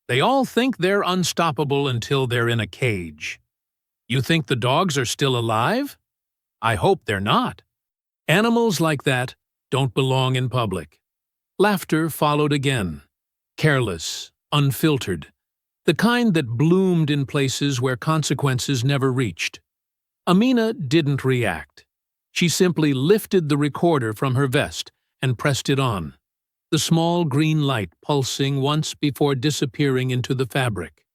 They all think they're unstoppable until they're in a cage. You think the dogs are still alive? I hope they're not. Animals like that don't belong in public. Laughter followed again. Careless, unfiltered. The kind that bloomed in places where consequences never reached. Amina didn't react. She simply lifted the recorder from her vest and pressed it on, the small green light pulsing once before disappearing into the fabric.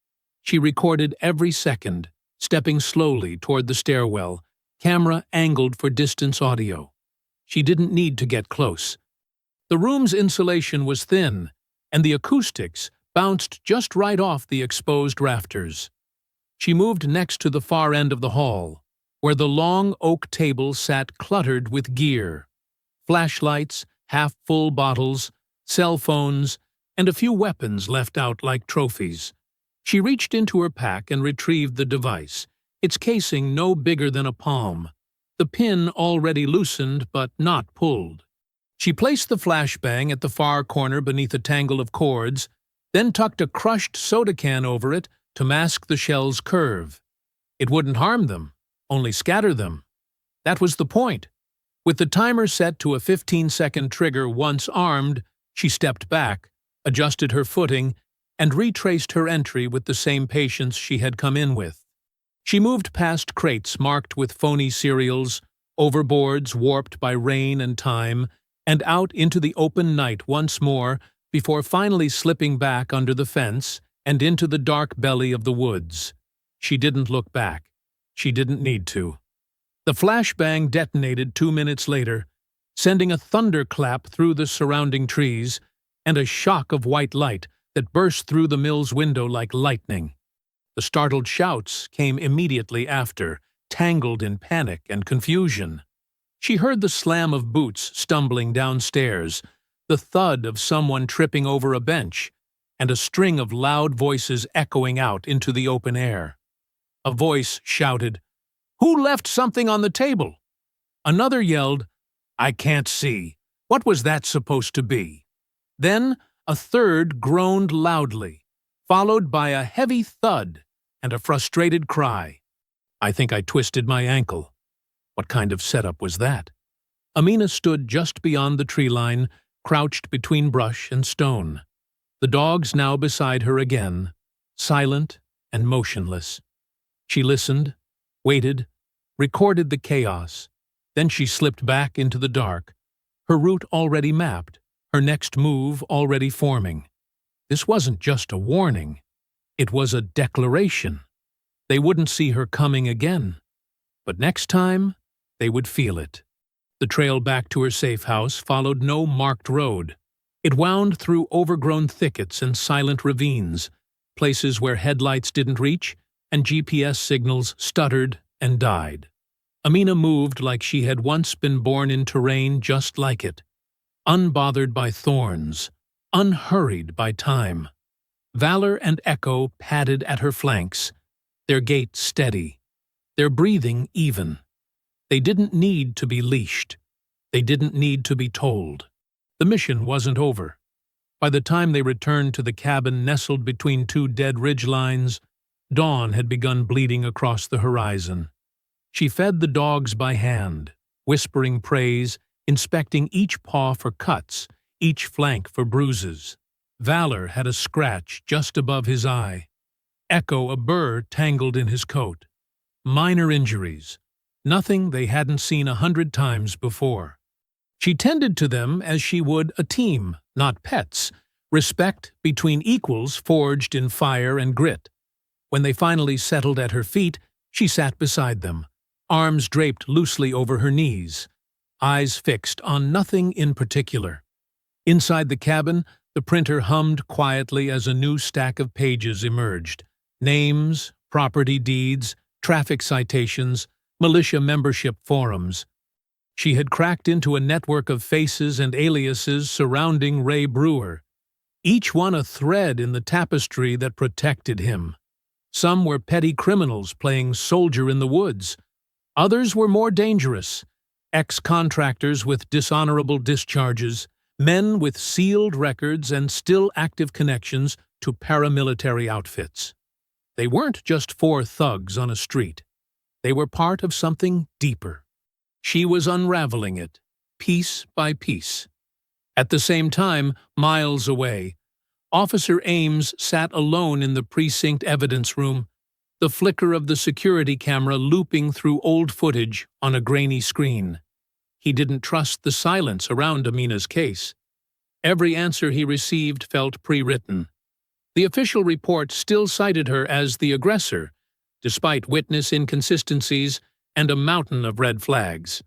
She recorded every second, stepping slowly toward the stairwell, camera angled for distance audio. She didn't need to get close. The room's insulation was thin, and the acoustics bounced just right off the exposed rafters. She moved next to the far end of the hall, where the long oak table sat cluttered with gear. Flashlights, half-full bottles, cell phones, and a few weapons left out like trophies. She reached into her pack and retrieved the device, its casing no bigger than a palm, the pin already loosened but not pulled. She placed the flashbang at the far corner beneath a tangle of cords, then tucked a crushed soda can over it to mask the shell's curve. It wouldn't harm them, only scatter them. That was the point. With the timer set to a 15-second trigger once armed, she stepped back, adjusted her footing, and retraced her entry with the same patience she had come in with. She moved past crates marked with phony cereals, overboards warped by rain and time, and out into the open night once more before finally slipping back under the fence and into the dark belly of the woods. She didn't look back. She didn't need to. The flashbang detonated 2 minutes later, sending a thunderclap through the surrounding trees and a shock of white light that burst through the mill's window like lightning. The startled shouts came immediately after, tangled in panic and confusion. She heard the slam of boots stumbling downstairs, the thud of someone tripping over a bench, and a string of loud voices echoing out into the open air. A voice shouted, "Who left something on the table?" Another yelled, "I can't see. What was that supposed to be?" Then a third groaned loudly, followed by a heavy thud and a frustrated cry. I think I twisted my ankle. What kind of setup was that? Amina stood just beyond the tree line, crouched between brush and stone. The dogs now beside her again, silent and motionless. She listened, waited, recorded the chaos. Then she slipped back into the dark, her route already mapped, her next move already forming. This wasn't just a warning. It was a declaration. They wouldn't see her coming again. But next time, they would feel it. The trail back to her safe house followed no marked road. It wound through overgrown thickets and silent ravines, places where headlights didn't reach and GPS signals stuttered and died. Amina moved like she had once been born in terrain just like it, unbothered by thorns, unhurried by time. Valor and Echo padded at her flanks, their gait steady, their breathing even. They didn't need to be leashed. They didn't need to be told. The mission wasn't over. By the time they returned to the cabin nestled between two dead ridgelines, dawn had begun bleeding across the horizon. She fed the dogs by hand, whispering praise, inspecting each paw for cuts, each flank for bruises. Valor had a scratch just above his eye. Echo a burr tangled in his coat. Minor injuries, nothing they hadn't seen 100 times before. She tended to them as she would a team, not pets, respect between equals forged in fire and grit. When they finally settled at her feet, she sat beside them, arms draped loosely over her knees, eyes fixed on nothing in particular. Inside the cabin, the printer hummed quietly as a new stack of pages emerged. Names, property deeds, traffic citations, militia membership forums. She had cracked into a network of faces and aliases surrounding Ray Brewer, each one a thread in the tapestry that protected him. Some were petty criminals playing soldier in the woods. Others were more dangerous, ex-contractors with dishonorable discharges, men with sealed records and still active connections to paramilitary outfits. They weren't just four thugs on a street. They were part of something deeper. She was unraveling it, piece by piece. At the same time, miles away, Officer Ames sat alone in the precinct evidence room, the flicker of the security camera looping through old footage on a grainy screen. He didn't trust the silence around Amina's case. Every answer he received felt pre-written. The official report still cited her as the aggressor, despite witness inconsistencies and a mountain of red flags.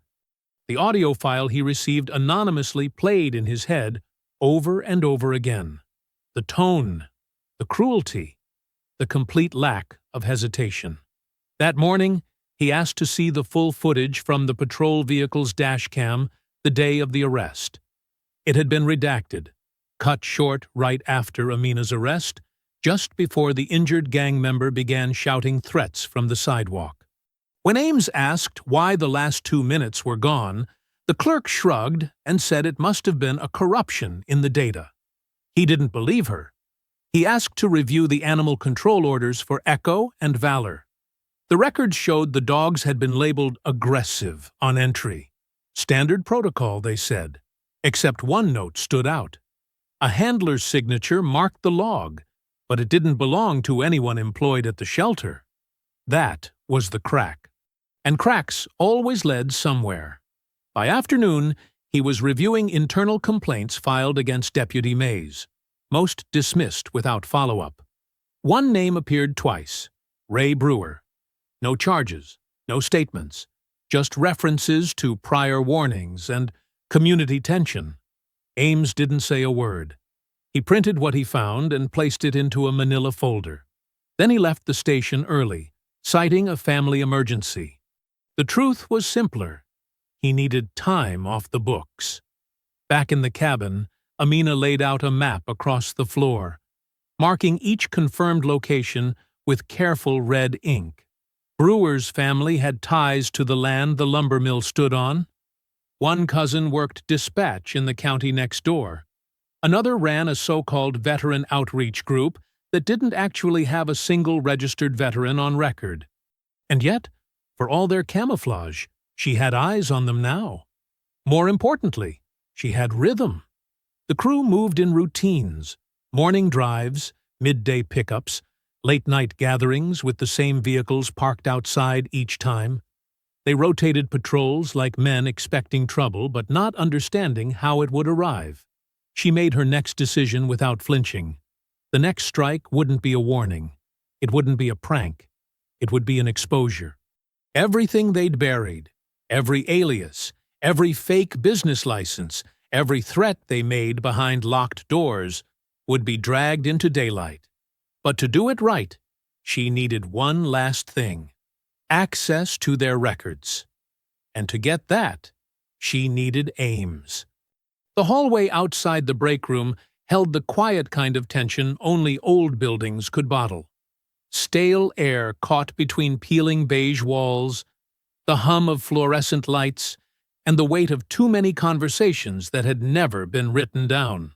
The audio file he received anonymously played in his head over and over again. The tone, the cruelty, the complete lack of hesitation. That morning, he asked to see the full footage from the patrol vehicle's dash cam the day of the arrest. It had been redacted, cut short right after Amina's arrest, just before the injured gang member began shouting threats from the sidewalk. When Ames asked why the last 2 minutes were gone, the clerk shrugged and said it must have been a corruption in the data. He didn't believe her. He asked to review the animal control orders for Echo and Valor. The records showed the dogs had been labeled aggressive on entry. Standard protocol, they said. Except one note stood out. A handler's signature marked the log, but it didn't belong to anyone employed at the shelter. That was the crack. And cracks always led somewhere. By afternoon, he was reviewing internal complaints filed against Deputy Mays, most dismissed without follow-up. One name appeared twice, Ray Brewer. No charges, no statements, just references to prior warnings and community tension. Ames didn't say a word. He printed what he found and placed it into a manila folder. Then he left the station early, citing a family emergency. The truth was simpler. He needed time off the books. Back in the cabin, Amina laid out a map across the floor, marking each confirmed location with careful red ink. Brewer's family had ties to the land the lumber mill stood on. One cousin worked dispatch in the county next door. Another ran a so-called veteran outreach group that didn't actually have a single registered veteran on record. And yet, for all their camouflage, she had eyes on them now. More importantly, she had rhythm. The crew moved in routines, morning drives, midday pickups, late-night gatherings with the same vehicles parked outside each time. They rotated patrols like men expecting trouble but not understanding how it would arrive. She made her next decision without flinching. The next strike wouldn't be a warning. It wouldn't be a prank. It would be an exposure. Everything they'd buried, every alias, every fake business license, Every threat they made behind locked doors would be dragged into daylight. But to do it right, she needed one last thing: access to their records. And to get that, she needed Ames. The hallway outside the break room held the quiet kind of tension only old buildings could bottle. Stale air caught between peeling beige walls, the hum of fluorescent lights, and the weight of too many conversations that had never been written down.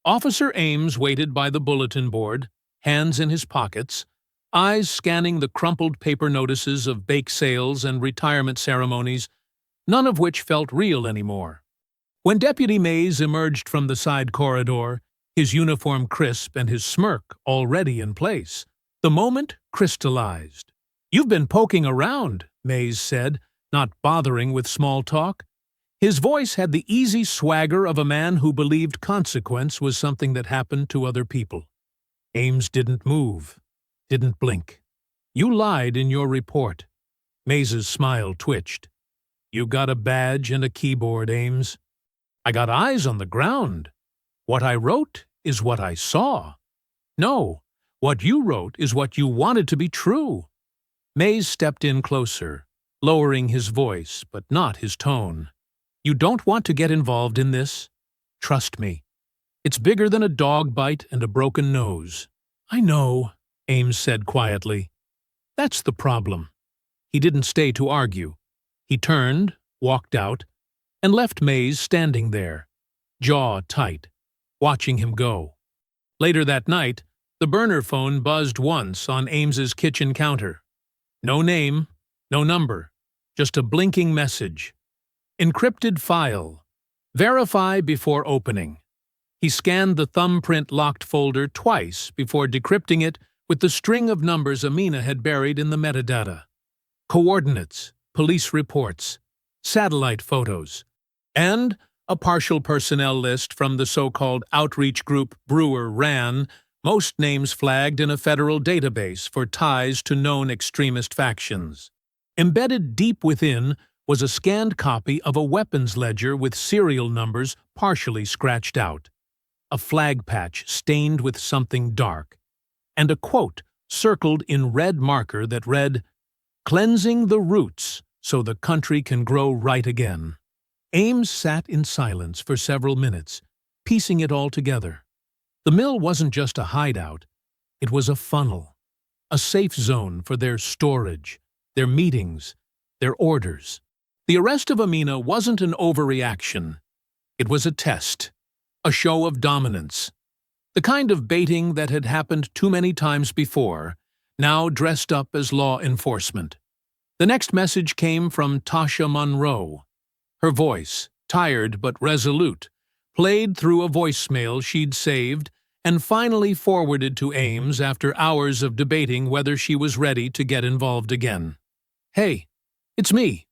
Officer Ames waited by the bulletin board, hands in his pockets, eyes scanning the crumpled paper notices of bake sales and retirement ceremonies, none of which felt real anymore. When Deputy Mays emerged from the side corridor, his uniform crisp and his smirk already in place, the moment crystallized. "You've been poking around," Mays said, not bothering with small talk. His voice had the easy swagger of a man who believed consequence was something that happened to other people. Ames didn't move, didn't blink. "You lied in your report." Mays's smile twitched. "You got a badge and a keyboard, Ames." "I got eyes on the ground. What I wrote is what I saw." "No, what you wrote is what you wanted to be true." Mays stepped in closer, lowering his voice, but not his tone. "You don't want to get involved in this? Trust me. It's bigger than a dog bite and a broken nose." "I know," Ames said quietly. "That's the problem." He didn't stay to argue. He turned, walked out, and left Mays standing there, jaw tight, watching him go. Later that night, the burner phone buzzed once on Ames's kitchen counter. No name, no number, just a blinking message. "Encrypted file. Verify before opening." He scanned the thumbprint-locked folder twice before decrypting it with the string of numbers Amina had buried in the metadata. Coordinates, police reports, satellite photos, and a partial personnel list from the so-called outreach group Brewer ran, most names flagged in a federal database for ties to known extremist factions. Embedded deep within was a scanned copy of a weapons ledger with serial numbers partially scratched out, a flag patch stained with something dark, and a quote circled in red marker that read, "Cleansing the roots so the country can grow right again." Ames sat in silence for several minutes, piecing it all together. The mill wasn't just a hideout, it was a funnel, a safe zone for their storage, their meetings, their orders. The arrest of Amina wasn't an overreaction. It was a test, a show of dominance. The kind of baiting that had happened too many times before, now dressed up as law enforcement. The next message came from Tasha Monroe. Her voice, tired but resolute, played through a voicemail she'd saved and finally forwarded to Ames after hours of debating whether she was ready to get involved again. "Hey, it's me.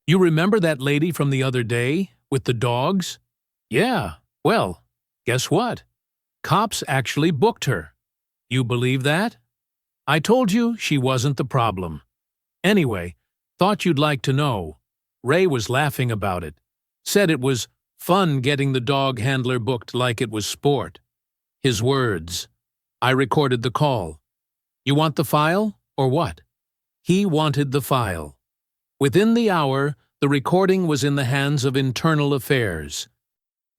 You remember that lady from the other day, with the dogs?" "Yeah, well, guess what? Cops actually booked her. You believe that? I told you she wasn't the problem. Anyway, thought you'd like to know. Ray was laughing about it. Said it was fun getting the dog handler booked like it was sport. His words. I recorded the call. You want the file, or what?" He wanted the file. Within the hour, the recording was in the hands of Internal Affairs.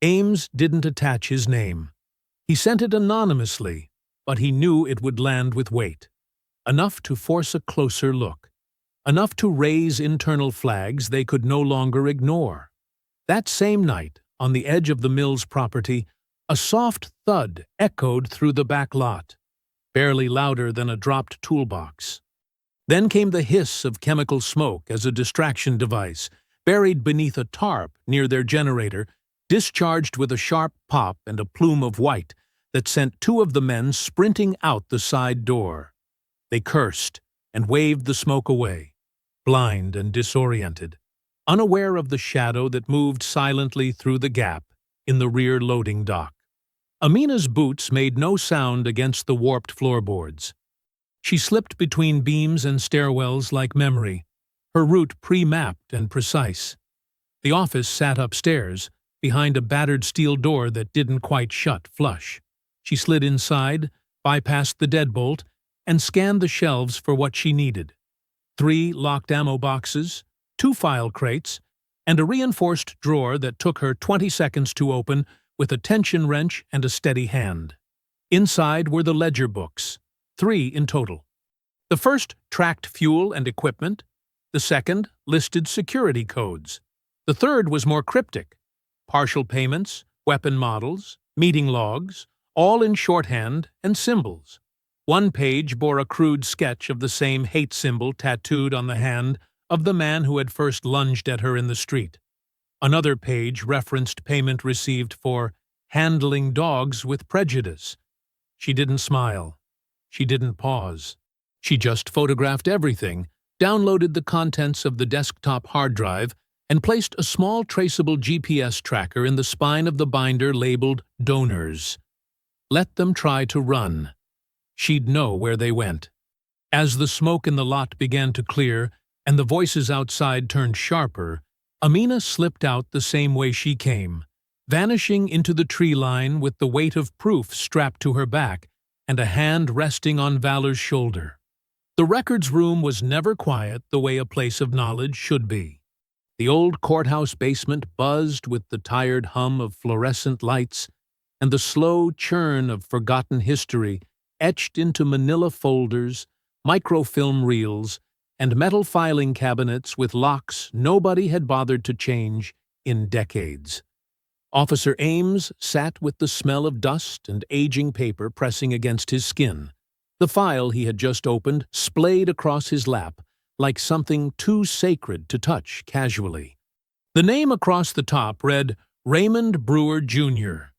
Ames didn't attach his name. He sent it anonymously, but he knew it would land with weight. Enough to force a closer look. Enough to raise internal flags they could no longer ignore. That same night, on the edge of the mill's property, a soft thud echoed through the back lot, barely louder than a dropped toolbox. Then came the hiss of chemical smoke as a distraction device, buried beneath a tarp near their generator, discharged with a sharp pop and a plume of white that sent two of the men sprinting out the side door. They cursed and waved the smoke away, blind and disoriented, unaware of the shadow that moved silently through the gap in the rear loading dock. Amina's boots made no sound against the warped floorboards. She slipped between beams and stairwells like memory, her route pre-mapped and precise. The office sat upstairs, behind a battered steel door that didn't quite shut flush. She slid inside, bypassed the deadbolt, and scanned the shelves for what she needed. 3 locked ammo boxes, 2 file crates, and a reinforced drawer that took her 20 seconds to open with a tension wrench and a steady hand. Inside were the ledger books, 3 in total. The first tracked fuel and equipment, the second listed security codes. The third was more cryptic: partial payments, weapon models, meeting logs, all in shorthand and symbols. One page bore a crude sketch of the same hate symbol tattooed on the hand of the man who had first lunged at her in the street. Another page referenced payment received for handling dogs with prejudice. She didn't smile. She didn't pause. She just photographed everything, downloaded the contents of the desktop hard drive, and placed a small traceable GPS tracker in the spine of the binder labeled Donors. Let them try to run. She'd know where they went. As the smoke in the lot began to clear and the voices outside turned sharper, Amina slipped out the same way she came, vanishing into the tree line with the weight of proof strapped to her back and a hand resting on Valor's shoulder. The records room was never quiet the way a place of knowledge should be. The old courthouse basement buzzed with the tired hum of fluorescent lights and the slow churn of forgotten history etched into manila folders, microfilm reels, and metal filing cabinets with locks nobody had bothered to change in decades. Officer Ames sat with the smell of dust and aging paper pressing against his skin. The file he had just opened splayed across his lap like something too sacred to touch casually. The name across the top read Raymond Brewer, Jr.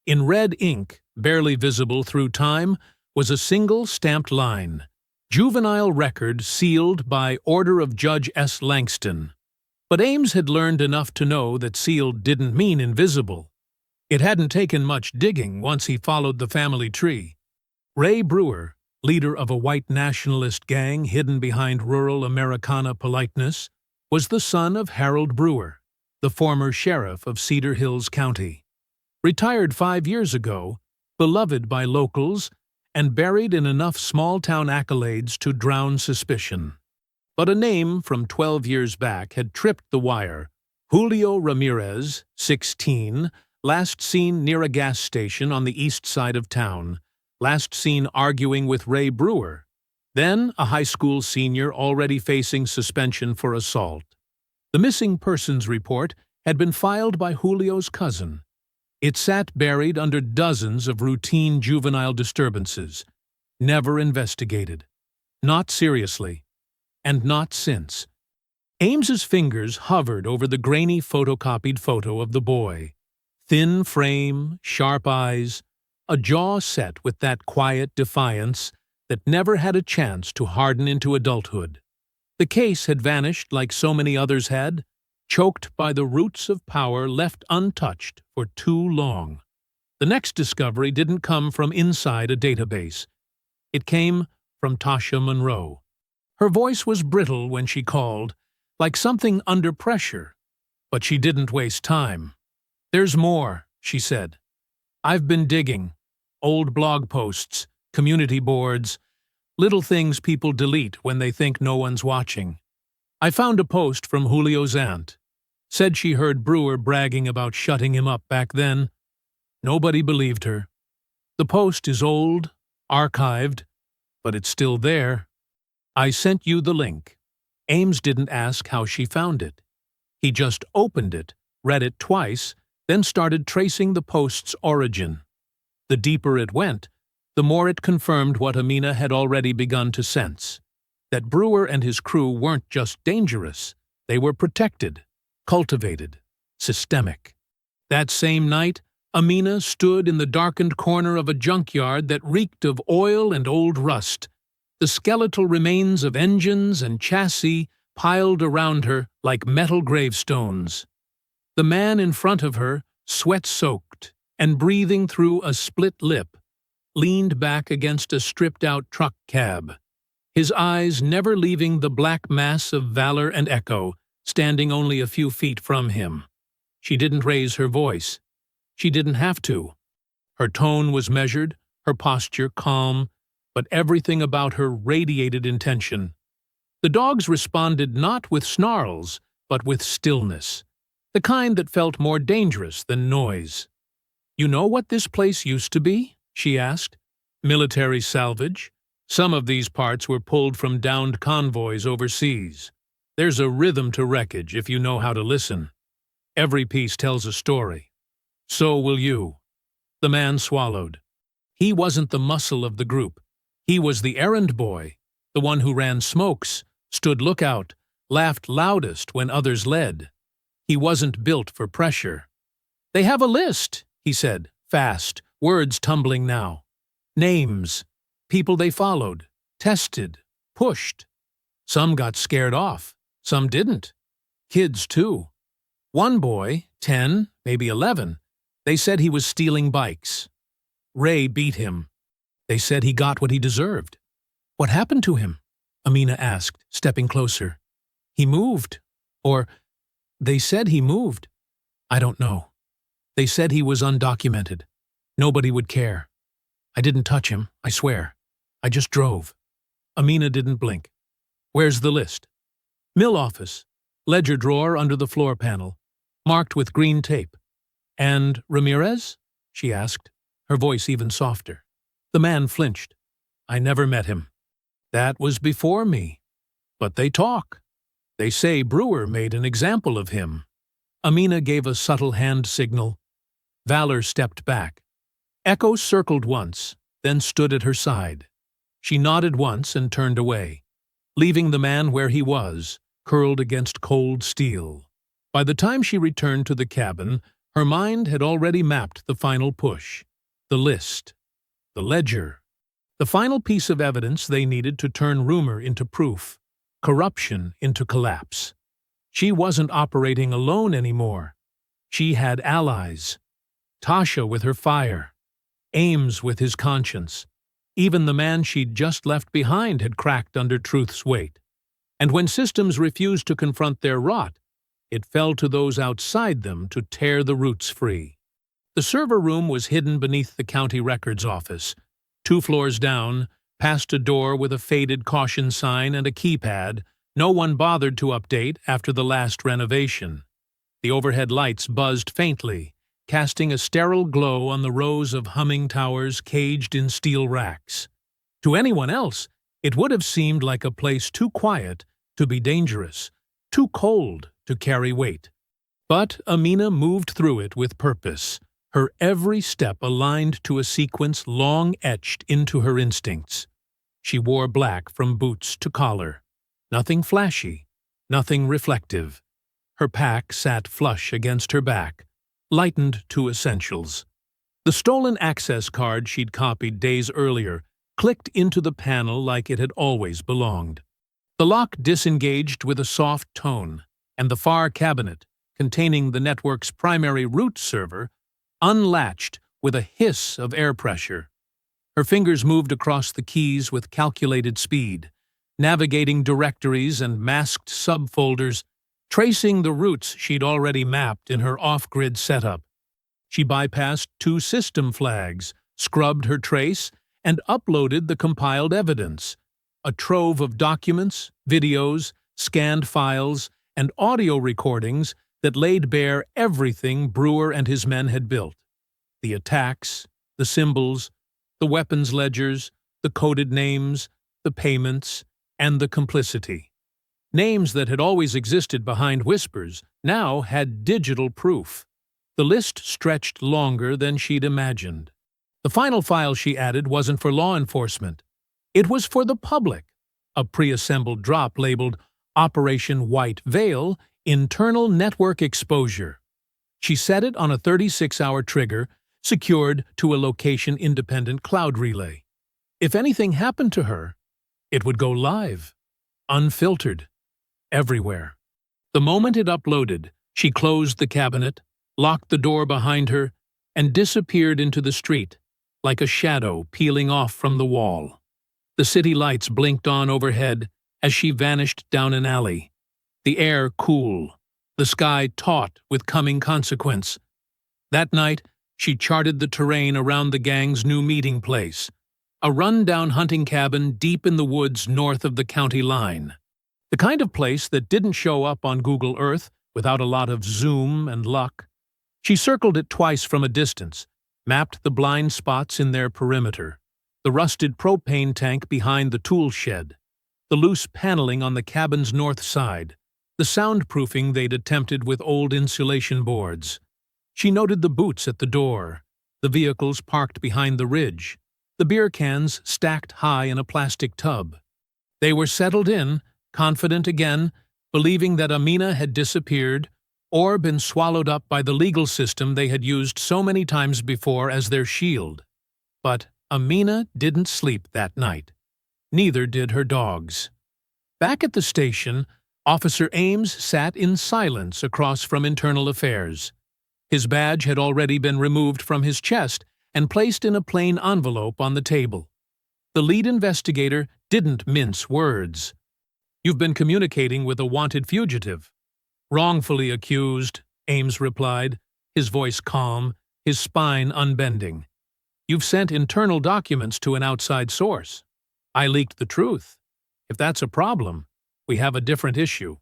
In red ink, barely visible through time, was a single stamped line: Juvenile record sealed by order of Judge S. Langston. But Ames had learned enough to know that sealed didn't mean invisible. It hadn't taken much digging once he followed the family tree. Ray Brewer, leader of a white nationalist gang hidden behind rural Americana politeness, was the son of Harold Brewer, the former sheriff of Cedar Hills County. Retired 5 years ago, beloved by locals, and buried in enough small-town accolades to drown suspicion. But a name from 12 years back had tripped the wire: Julio Ramirez, 16, last seen near a gas station on the east side of town, last seen arguing with Ray Brewer, then a high school senior already facing suspension for assault. The missing persons report had been filed by Julio's cousin. It sat buried under dozens of routine juvenile disturbances, never investigated. Not seriously. And not since. Ames's fingers hovered over the grainy photocopied photo of the boy. Thin frame, sharp eyes, a jaw set with that quiet defiance that never had a chance to harden into adulthood. The case had vanished like so many others had, choked by the roots of power left untouched for too long. The next discovery didn't come from inside a database. It came from Tasha Monroe. Her voice was brittle when she called, like something under pressure, but she didn't waste time. "There's more," she said. "I've been digging. Old blog posts, community boards, little things people delete when they think no one's watching. I found a post from Julio's aunt. Said she heard Brewer bragging about shutting him up back then. Nobody believed her. The post is old, archived, but it's still there. I sent you the link." Ames didn't ask how she found it. He just opened it, read it twice, then started tracing the post's origin. The deeper it went, the more it confirmed what Amina had already begun to sense: that Brewer and his crew weren't just dangerous, they were protected, cultivated, systemic. That same night, Amina stood in the darkened corner of a junkyard that reeked of oil and old rust, the skeletal remains of engines and chassis piled around her like metal gravestones. The man in front of her, sweat-soaked and breathing through a split lip, leaned back against a stripped-out truck cab, his eyes never leaving the black mass of Valor and Echo, standing only a few feet from him. She didn't raise her voice. She didn't have to. Her tone was measured, her posture calm, but everything about her radiated intention. The dogs responded not with snarls, but with stillness, the kind that felt more dangerous than noise. "You know what this place used to be?" she asked. "Military salvage. Some of these parts were pulled from downed convoys overseas. There's a rhythm to wreckage if you know how to listen. Every piece tells a story. So will you." The man swallowed. He wasn't the muscle of the group. He was the errand boy, the one who ran smokes, stood lookout, laughed loudest when others led. He wasn't built for pressure. "They have a list," he said, fast, words tumbling now. "Names, people they followed, tested, pushed. Some got scared off, some didn't. Kids, too. One boy, 10, maybe 11, they said he was stealing bikes. Ray beat him. They said he got what he deserved." "What happened to him?" Amina asked, stepping closer. "He moved. Or, they said he moved. I don't know. They said he was undocumented. Nobody would care. I didn't touch him, I swear. I just drove." Amina didn't blink. "Where's the list?" "Mill office. Ledger drawer under the floor panel. Marked with green tape." "And Ramirez?" she asked, her voice even softer. The man flinched. "I never met him. That was before me. But they talk. They say Brewer made an example of him." Amina gave a subtle hand signal. Valor stepped back. Echo circled once, then stood at her side. She nodded once and turned away, leaving the man where he was, curled against cold steel. By the time she returned to the cabin, her mind had already mapped the final push. The list. The ledger. The final piece of evidence they needed to turn rumor into proof, corruption into collapse. She wasn't operating alone anymore. She had allies. Tasha with her fire. Ames with his conscience. Even the man she'd just left behind had cracked under truth's weight. And when systems refused to confront their rot, it fell to those outside them to tear the roots free. The server room was hidden beneath the county records office. 2 floors down, past a door with a faded caution sign and a keypad, no one bothered to update after the last renovation. The overhead lights buzzed faintly, casting a sterile glow on the rows of humming towers caged in steel racks. To anyone else, it would have seemed like a place too quiet to be dangerous, too cold to carry weight. But Amina moved through it with purpose, her every step aligned to a sequence long etched into her instincts. She wore black from boots to collar. Nothing flashy, nothing reflective. Her pack sat flush against her back, lightened to essentials. The stolen access card she'd copied days earlier clicked into the panel like it had always belonged. The lock disengaged with a soft tone, and the far cabinet, containing the network's primary root server, unlatched with a hiss of air pressure. Her fingers moved across the keys with calculated speed, navigating directories and masked subfolders, tracing the routes she'd already mapped in her off-grid setup. She bypassed 2 system flags, scrubbed her trace, and uploaded the compiled evidence, a trove of documents, videos, scanned files, and audio recordings that laid bare everything Brewer and his men had built. The attacks, the symbols, the weapons ledgers, the coded names, the payments, and the complicity. Names that had always existed behind whispers now had digital proof. The list stretched longer than she'd imagined. The final file she added wasn't for law enforcement. It was for the public, a pre-assembled drop labeled Operation White Veil, Internal Network Exposure. She set it on a 36-hour trigger, secured to a location-independent cloud relay. If anything happened to her, it would go live, unfiltered, everywhere. The moment it uploaded, she closed the cabinet, locked the door behind her, and disappeared into the street, like a shadow peeling off from the wall. The city lights blinked on overhead as she vanished down an alley, the air cool, the sky taut with coming consequence. That night, she charted the terrain around the gang's new meeting place, a run-down hunting cabin deep in the woods north of the county line. The kind of place that didn't show up on Google Earth without a lot of zoom and luck. She circled it twice from a distance, mapped the blind spots in their perimeter, the rusted propane tank behind the tool shed, the loose paneling on the cabin's north side, the soundproofing they'd attempted with old insulation boards. She noted the boots at the door, the vehicles parked behind the ridge, the beer cans stacked high in a plastic tub. They were settled in, confident again, believing that Amina had disappeared or been swallowed up by the legal system they had used so many times before as their shield. But Amina didn't sleep that night. Neither did her dogs. Back at the station, Officer Ames sat in silence across from Internal Affairs. His badge had already been removed from his chest and placed in a plain envelope on the table. The lead investigator didn't mince words. "You've been communicating with a wanted fugitive." "Wrongfully accused," Ames replied, his voice calm, his spine unbending. "You've sent internal documents to an outside source. I leaked the truth. If that's a problem, we have a different issue."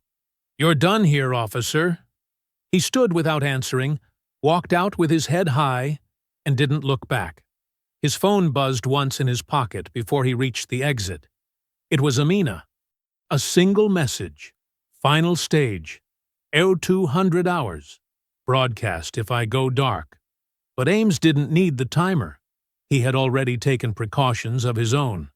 "You're done here, officer." He stood without answering, walked out with his head high, and didn't look back. His phone buzzed once in his pocket before he reached the exit. It was Amina. A single message. "Final stage. 0200 hours. Broadcast if I go dark." But Ames didn't need the timer. He had already taken precautions of his own.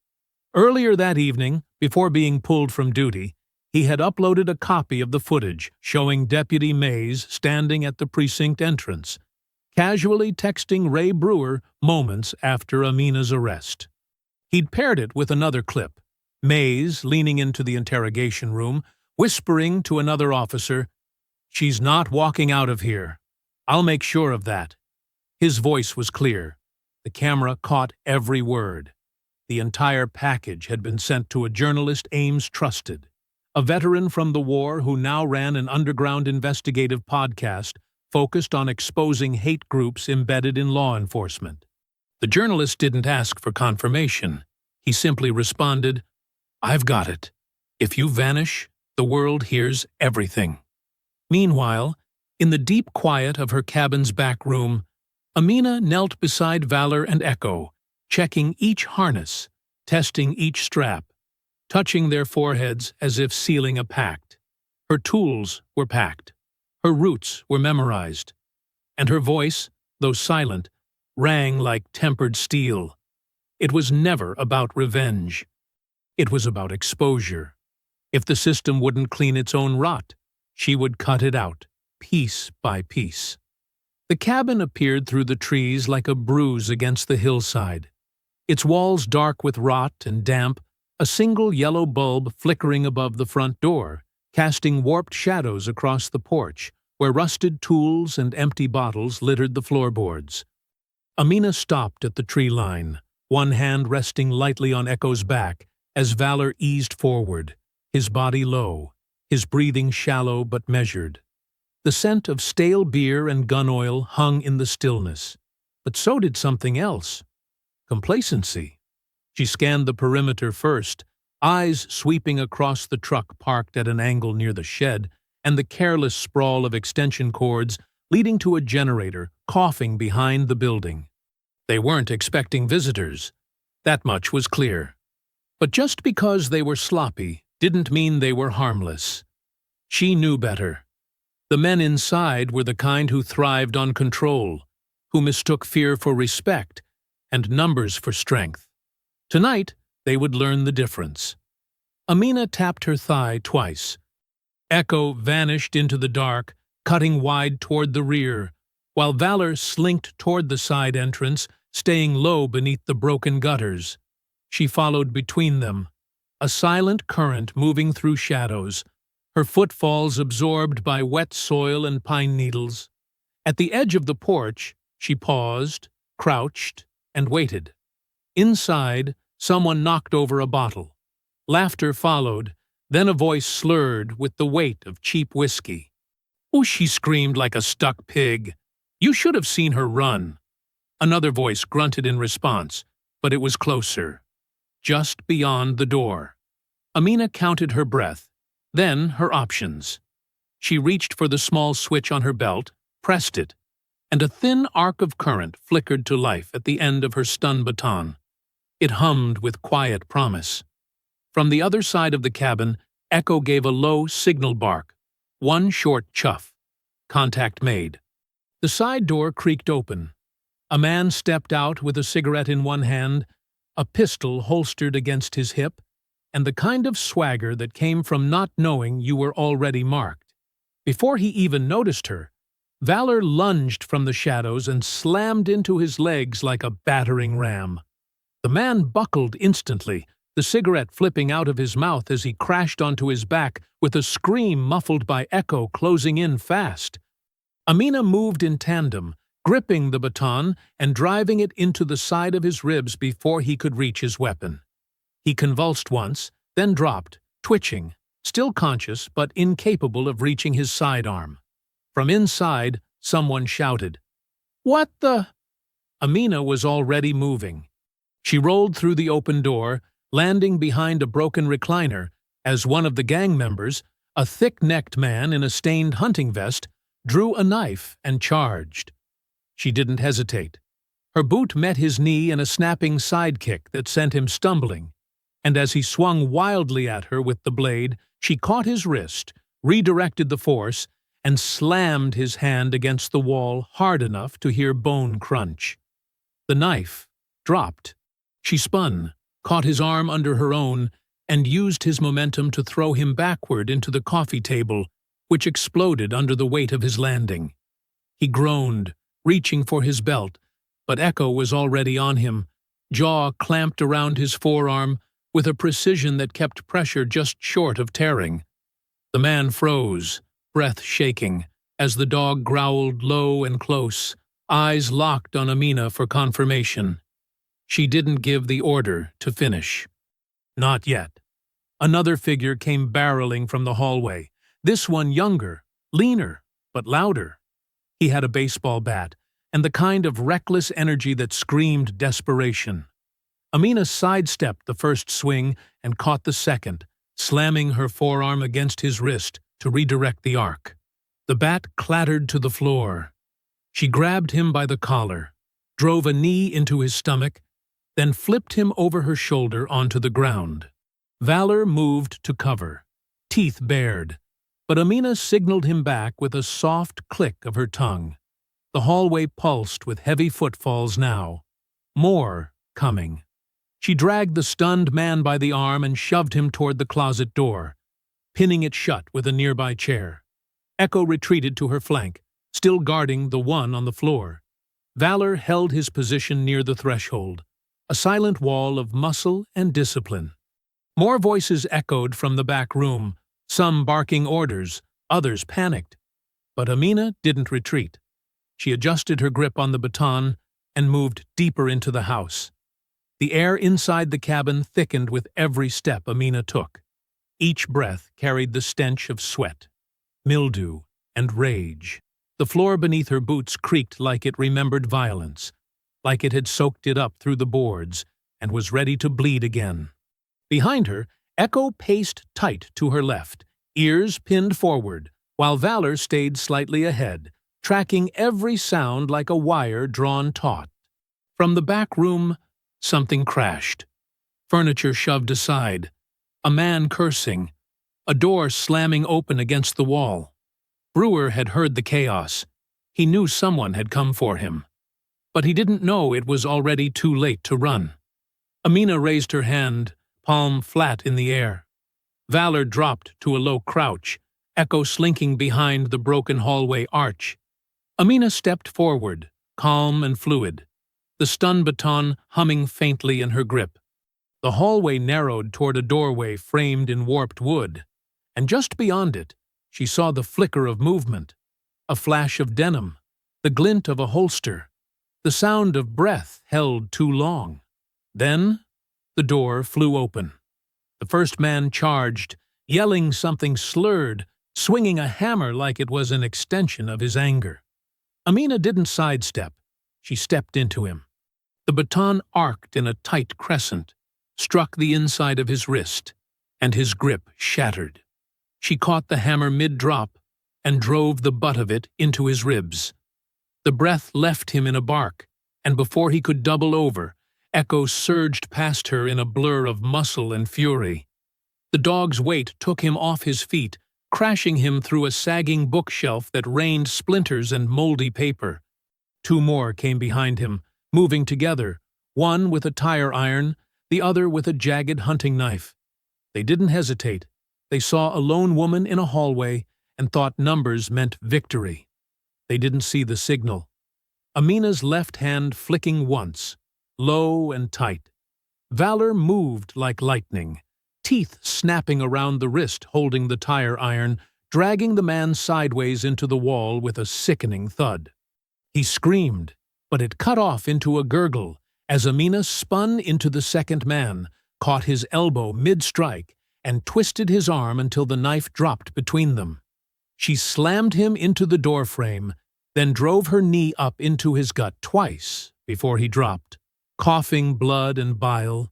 Earlier that evening, before being pulled from duty, he had uploaded a copy of the footage showing Deputy Mays standing at the precinct entrance, casually texting Ray Brewer moments after Amina's arrest. He'd paired it with another clip, Mays leaning into the interrogation room, whispering to another officer, "She's not walking out of here. I'll make sure of that." His voice was clear. The camera caught every word. The entire package had been sent to a journalist Ames trusted, a veteran from the war who now ran an underground investigative podcast focused on exposing hate groups embedded in law enforcement. The journalist didn't ask for confirmation. He simply responded, "I've got it. If you vanish, the world hears everything." Meanwhile, in the deep quiet of her cabin's back room, Amina knelt beside Valor and Echo, checking each harness, testing each strap, touching their foreheads as if sealing a pact. Her tools were packed. Her routes were memorized. And her voice, though silent, rang like tempered steel. It was never about revenge. It was about exposure. If the system wouldn't clean its own rot, she would cut it out, piece by piece. The cabin appeared through the trees like a bruise against the hillside. Its walls dark with rot and damp, a single yellow bulb flickering above the front door, casting warped shadows across the porch, where rusted tools and empty bottles littered the floorboards. Amina stopped at the tree line, one hand resting lightly on Echo's back as Valor eased forward, his body low, his breathing shallow but measured. The scent of stale beer and gun oil hung in the stillness, but so did something else. Complacency. She scanned the perimeter first, eyes sweeping across the truck parked at an angle near the shed and the careless sprawl of extension cords leading to a generator coughing behind the building. They weren't expecting visitors. That much was clear. But just because they were sloppy didn't mean they were harmless. She knew better. The men inside were the kind who thrived on control, who mistook fear for respect and numbers for strength. Tonight, they would learn the difference. Amina tapped her thigh twice. Echo vanished into the dark, cutting wide toward the rear, while Valor slinked toward the side entrance, staying low beneath the broken gutters. She followed between them, a silent current moving through shadows, her footfalls absorbed by wet soil and pine needles. At the edge of the porch, she paused, crouched, and waited. Inside, someone knocked over a bottle. Laughter followed, then a voice slurred with the weight of cheap whiskey. Oh, she screamed like a stuck pig. You should have seen her run. Another voice grunted in response, but it was closer, just beyond the door. Amina counted her breath, then her options. She reached for the small switch on her belt, pressed it, and a thin arc of current flickered to life at the end of her stun baton. It hummed with quiet promise. From the other side of the cabin, Echo gave a low signal bark, one short chuff. Contact made. The side door creaked open. A man stepped out with a cigarette in one hand, a pistol holstered against his hip, and the kind of swagger that came from not knowing you were already marked. Before he even noticed her, Valor lunged from the shadows and slammed into his legs like a battering ram. The man buckled instantly, the cigarette flipping out of his mouth as he crashed onto his back with a scream muffled by Echo closing in fast. Amina moved in tandem, gripping the baton and driving it into the side of his ribs before he could reach his weapon. He convulsed once, then dropped, twitching, still conscious but incapable of reaching his sidearm. From inside, someone shouted, "What the?" Amina was already moving. She rolled through the open door, landing behind a broken recliner as one of the gang members, a thick-necked man in a stained hunting vest, drew a knife and charged. She didn't hesitate. Her boot met his knee in a snapping sidekick that sent him stumbling, and as he swung wildly at her with the blade, she caught his wrist, redirected the force, and slammed his hand against the wall hard enough to hear bone crunch. The knife dropped. She spun, caught his arm under her own, and used his momentum to throw him backward into the coffee table, which exploded under the weight of his landing. He groaned, reaching for his belt, but Echo was already on him, jaw clamped around his forearm with a precision that kept pressure just short of tearing. The man froze, breath shaking, as the dog growled low and close, eyes locked on Amina for confirmation. She didn't give the order to finish. Not yet. Another figure came barreling from the hallway, this one younger, leaner, but louder. He had a baseball bat, and the kind of reckless energy that screamed desperation. Amina sidestepped the first swing and caught the second, slamming her forearm against his wrist to redirect the arc. The bat clattered to the floor. She grabbed him by the collar, drove a knee into his stomach, then flipped him over her shoulder onto the ground. Valor moved to cover, teeth bared, but Amina signaled him back with a soft click of her tongue. The hallway pulsed with heavy footfalls now. More coming. She dragged the stunned man by the arm and shoved him toward the closet door, pinning it shut with a nearby chair. Echo retreated to her flank, still guarding the one on the floor. Valor held his position near the threshold, a silent wall of muscle and discipline. More voices echoed from the back room, some barking orders, others panicked. But Amina didn't retreat. She adjusted her grip on the baton and moved deeper into the house. The air inside the cabin thickened with every step Amina took. Each breath carried the stench of sweat, mildew, and rage. The floor beneath her boots creaked like it remembered violence, like it had soaked it up through the boards and was ready to bleed again. Behind her, Echo paced tight to her left, ears pinned forward, while Valor stayed slightly ahead, tracking every sound like a wire drawn taut. From the back room, something crashed. Furniture shoved aside, a man cursing, a door slamming open against the wall. Brewer had heard the chaos. He knew someone had come for him. But he didn't know it was already too late to run. Amina raised her hand, palm flat in the air. Valor dropped to a low crouch, Echo slinking behind the broken hallway arch. Amina stepped forward, calm and fluid, the stun baton humming faintly in her grip. The hallway narrowed toward a doorway framed in warped wood, and just beyond it, she saw the flicker of movement, a flash of denim, the glint of a holster, the sound of breath held too long. Then, the door flew open. The first man charged, yelling something slurred, swinging a hammer like it was an extension of his anger. Amina didn't sidestep. She stepped into him. The baton arced in a tight crescent, struck the inside of his wrist, and his grip shattered. She caught the hammer mid-drop and drove the butt of it into his ribs. The breath left him in a bark, and before he could double over, Echo surged past her in a blur of muscle and fury. The dog's weight took him off his feet, crashing him through a sagging bookshelf that rained splinters and moldy paper. Two more came behind him, moving together, one with a tire iron, the other with a jagged hunting knife. They didn't hesitate. They saw a lone woman in a hallway and thought numbers meant victory. They didn't see the signal. Amina's left hand flicking once, low and tight. Valor moved like lightning, teeth snapping around the wrist holding the tire iron, dragging the man sideways into the wall with a sickening thud. He screamed, but it cut off into a gurgle as Amina spun into the second man, caught his elbow mid-strike, and twisted his arm until the knife dropped between them. She slammed him into the doorframe, then drove her knee up into his gut twice before he dropped, coughing blood and bile.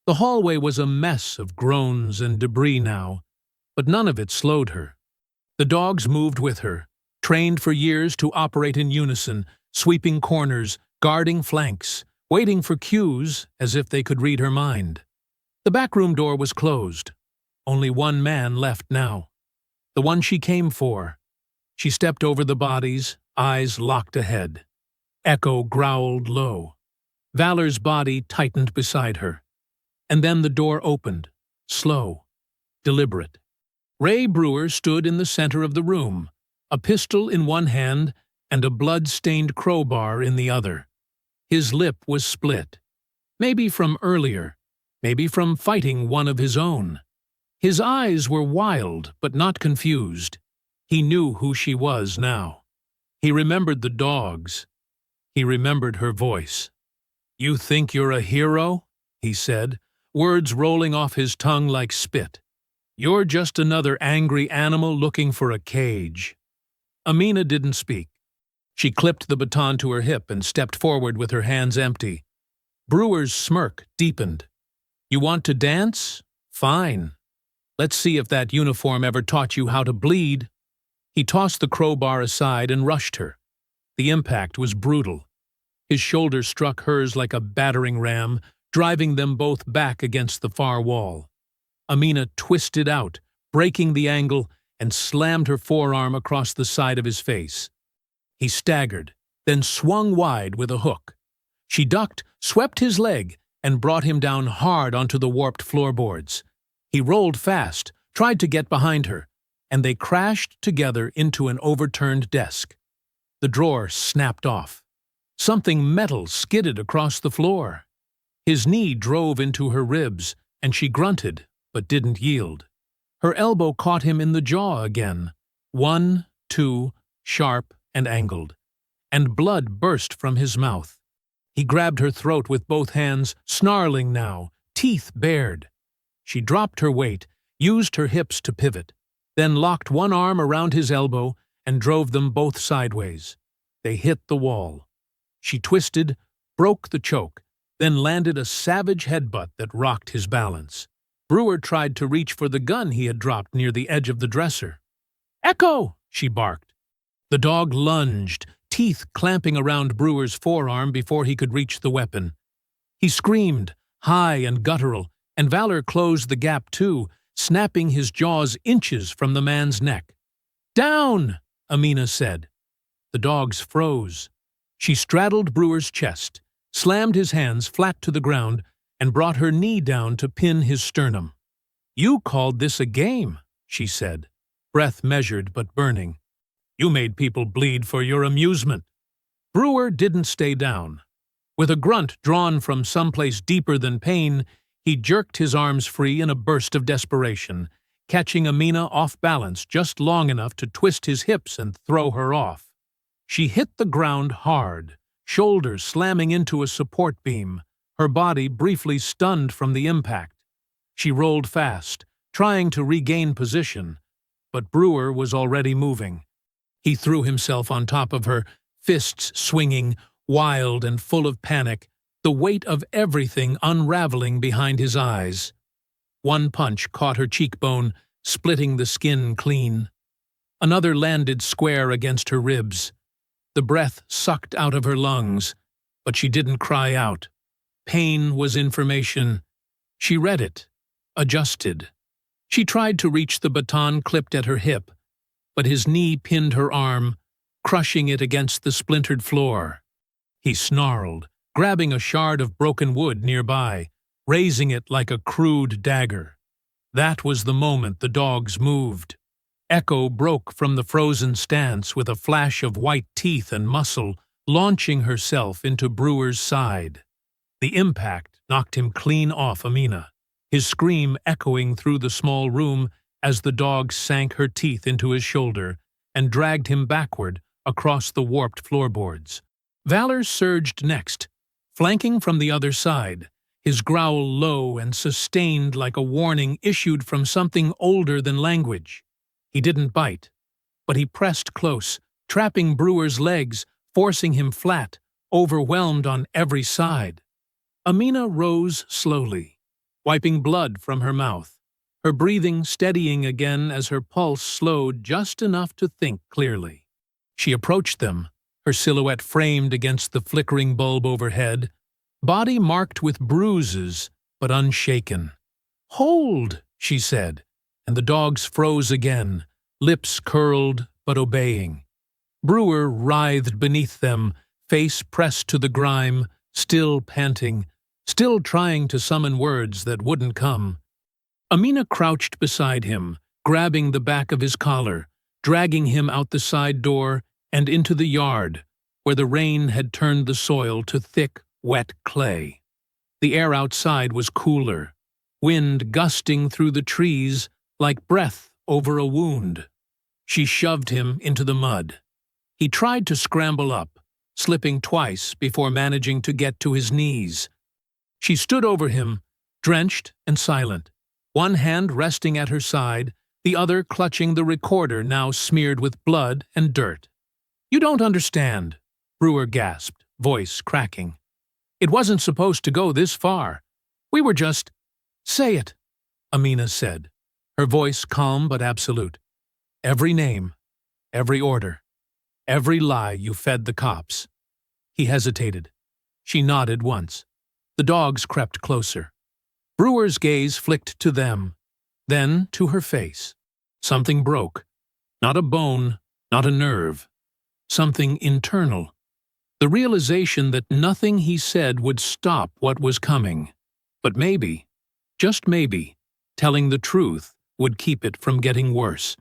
The hallway was a mess of groans and debris now, but none of it slowed her. The dogs moved with her, trained for years to operate in unison, sweeping corners, guarding flanks, waiting for cues as if they could read her mind. The backroom door was closed. Only one man left now. The one she came for. She stepped over the bodies, eyes locked ahead. Echo growled low. Valor's body tightened beside her. And then the door opened, slow, deliberate. Ray Brewer stood in the center of the room, a pistol in one hand and a blood-stained crowbar in the other. His lip was split. Maybe from earlier, maybe from fighting one of his own. His eyes were wild but not confused. He knew who she was now. He remembered the dogs. He remembered her voice. "You think you're a hero?" he said, words rolling off his tongue like spit. "You're just another angry animal looking for a cage." Amina didn't speak. She clipped the baton to her hip and stepped forward with her hands empty. Brewer's smirk deepened. "You want to dance? Fine. Let's see if that uniform ever taught you how to bleed." He tossed the crowbar aside and rushed her. The impact was brutal. His shoulder struck hers like a battering ram, driving them both back against the far wall. Amina twisted out, breaking the angle, and slammed her forearm across the side of his face. He staggered, then swung wide with a hook. She ducked, swept his leg, and brought him down hard onto the warped floorboards. He rolled fast, tried to get behind her, and they crashed together into an overturned desk. The drawer snapped off. Something metal skidded across the floor. His knee drove into her ribs, and she grunted, but didn't yield. Her elbow caught him in the jaw again. 1, 2, sharp and angled. And blood burst from his mouth. He grabbed her throat with both hands, snarling now, teeth bared. She dropped her weight, used her hips to pivot, then locked one arm around his elbow and drove them both sideways. They hit the wall. She twisted, broke the choke, then landed a savage headbutt that rocked his balance. Brewer tried to reach for the gun he had dropped near the edge of the dresser. "Echo!" she barked. The dog lunged, teeth clamping around Brewer's forearm before he could reach the weapon. He screamed, high and guttural, and Valor closed the gap too, snapping his jaws inches from the man's neck. "Down!" Amina said. The dogs froze. She straddled Brewer's chest, slammed his hands flat to the ground, and brought her knee down to pin his sternum. "You called this a game," she said, breath measured but burning. "You made people bleed for your amusement." Brewer didn't stay down. With a grunt drawn from someplace deeper than pain, he jerked his arms free in a burst of desperation, catching Amina off balance just long enough to twist his hips and throw her off. She hit the ground hard, shoulders slamming into a support beam, her body briefly stunned from the impact. She rolled fast, trying to regain position, but Brewer was already moving. He threw himself on top of her, fists swinging, wild and full of panic, the weight of everything unraveling behind his eyes. One punch caught her cheekbone, splitting the skin clean. Another landed square against her ribs. The breath sucked out of her lungs, but she didn't cry out. Pain was information. She read it, adjusted. She tried to reach the baton clipped at her hip, but his knee pinned her arm, crushing it against the splintered floor. He snarled, grabbing a shard of broken wood nearby, raising it like a crude dagger. That was the moment the dogs moved. Echo broke from the frozen stance with a flash of white teeth and muscle, launching herself into Brewer's side. The impact knocked him clean off Amina, his scream echoing through the small room as the dog sank her teeth into his shoulder and dragged him backward across the warped floorboards. Valor surged next, flanking from the other side, his growl low and sustained like a warning issued from something older than language. He didn't bite, but he pressed close, trapping Brewer's legs, forcing him flat, overwhelmed on every side. Amina rose slowly, wiping blood from her mouth, her breathing steadying again as her pulse slowed just enough to think clearly. She approached them, her silhouette framed against the flickering bulb overhead, body marked with bruises but unshaken. "Hold," she said, and the dogs froze again, lips curled but obeying. Brewer writhed beneath them, face pressed to the grime, still panting, still trying to summon words that wouldn't come. Amina crouched beside him, grabbing the back of his collar, dragging him out the side door and into the yard, where the rain had turned the soil to thick, wet clay. The air outside was cooler, wind gusting through the trees like breath over a wound. She shoved him into the mud. He tried to scramble up, slipping twice before managing to get to his knees. She stood over him, drenched and silent, one hand resting at her side, the other clutching the recorder now smeared with blood and dirt. "You don't understand," Brewer gasped, voice cracking. "It wasn't supposed to go this far. We were just—" "Say it," Amina said, her voice calm but absolute. "Every name, every order, every lie you fed the cops." He hesitated. She nodded once. The dogs crept closer. Brewer's gaze flicked to them, then to her face. Something broke. Not a bone, not a nerve. Something internal. The realization that nothing he said would stop what was coming. But maybe, just maybe, telling the truth would keep it from getting worse.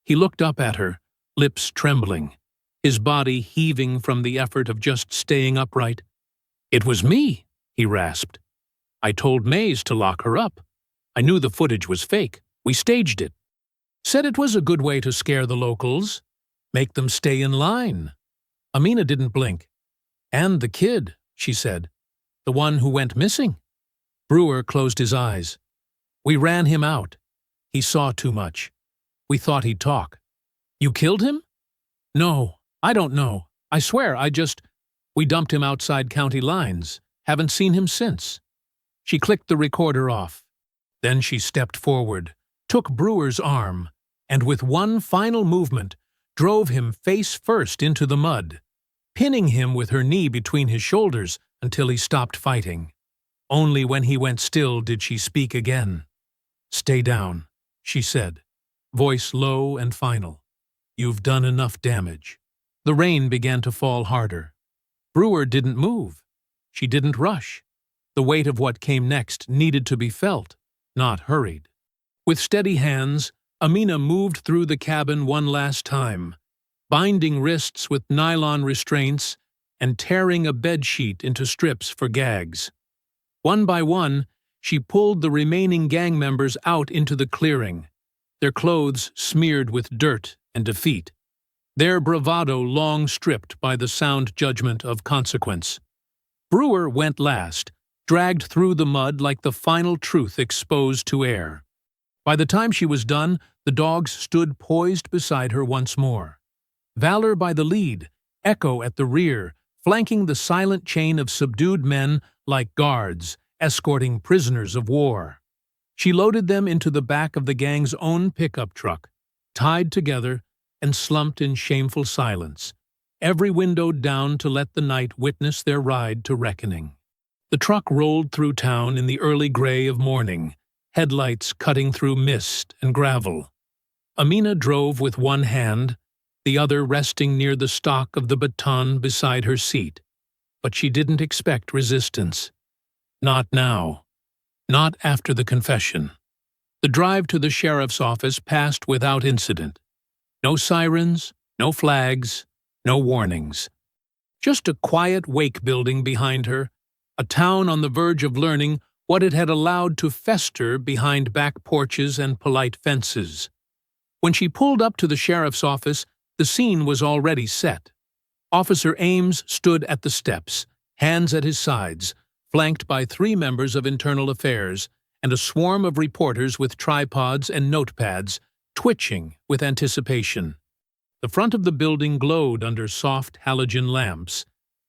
He looked up at her, lips trembling, his body heaving from the effort of just staying upright. "It was me," he rasped. "I told Mays to lock her up. I knew the footage was fake. We staged it. Said it was a good way to scare the locals, make them stay in line." Amina didn't blink. "And the kid," she said. "The one who went missing." Brewer closed his eyes. "We ran him out. He saw too much. We thought he'd talk." "You killed him?" "No, I don't know. I swear, we dumped him outside county lines. Haven't seen him since." She clicked the recorder off. Then she stepped forward, took Brewer's arm, and with one final movement, drove him face first into the mud, pinning him with her knee between his shoulders until he stopped fighting. Only when he went still did she speak again. "Stay down," she said, voice low and final. "You've done enough damage." The rain began to fall harder. Brewer didn't move. She didn't rush. The weight of what came next needed to be felt, not hurried. With steady hands, Amina moved through the cabin one last time, binding wrists with nylon restraints and tearing a bedsheet into strips for gags. One by one, she pulled the remaining gang members out into the clearing, their clothes smeared with dirt and defeat, their bravado long stripped by the sound judgment of consequence. Brewer went last, dragged through the mud like the final truth exposed to air. By the time she was done, The dogs stood poised beside her once more. Valor by the lead, Echo at the rear, flanking the silent chain of subdued men like guards, escorting prisoners of war. She loaded them into the back of the gang's own pickup truck, tied together and slumped in shameful silence, every window down to let the night witness their ride to reckoning. The truck rolled through town in the early gray of morning, headlights cutting through mist and gravel. Amina drove with one hand, the other resting near the stock of the baton beside her seat. But she didn't expect resistance. Not now. Not after the confession. The drive to the sheriff's office passed without incident. No sirens, no flags, no warnings. Just a quiet wake building behind her, a town on the verge of learning what it had allowed to fester behind back porches and polite fences. When she pulled up to the sheriff's office, the scene was already set. Officer Ames stood at the steps, hands at his sides, flanked by 3 members of Internal Affairs and a swarm of reporters with tripods and notepads, twitching with anticipation. The front of the building glowed under soft halogen lamps,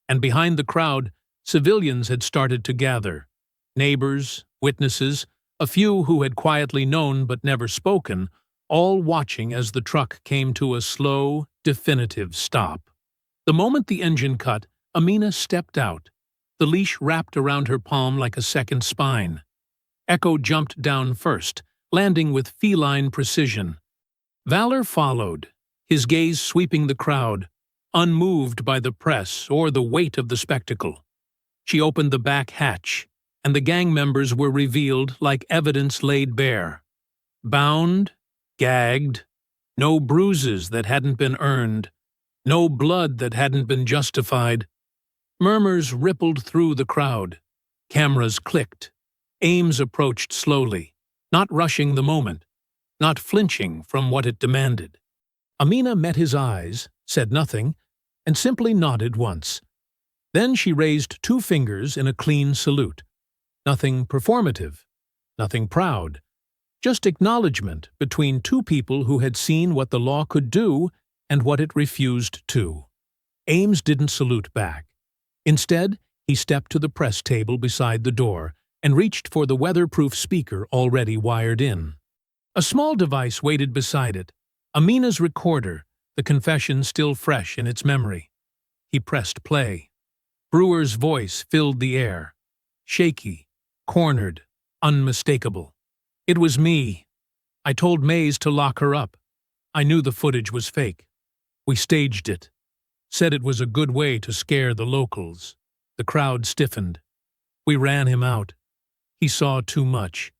and behind the crowd, civilians had started to gather. Neighbors, witnesses, a few who had quietly known but never spoken, all watching as the truck came to a slow, definitive stop. The moment the engine cut, Amina stepped out, the leash wrapped around her palm like a second spine. Echo jumped down first, landing with feline precision. Valor followed, his gaze sweeping the crowd, unmoved by the press or the weight of the spectacle. She opened the back hatch, and the gang members were revealed like evidence laid bare. Bound, gagged, no bruises that hadn't been earned, no blood that hadn't been justified. Murmurs rippled through the crowd. Cameras clicked. Ames approached slowly, not rushing the moment, not flinching from what it demanded. Amina met his eyes, said nothing, and simply nodded once. Then she raised 2 fingers in a clean salute. Nothing performative, nothing proud, just acknowledgement between 2 people who had seen what the law could do and what it refused to. Ames didn't salute back. Instead, he stepped to the press table beside the door and reached for the weatherproof speaker already wired in. A small device waited beside it, Amina's recorder, the confession still fresh in its memory. He pressed play. Brewer's voice filled the air, shaky, cornered, unmistakable. "It was me. I told Mays to lock her up. I knew the footage was fake. We staged it. Said it was a good way to scare the locals." The crowd stiffened. "We ran him out. He saw too much.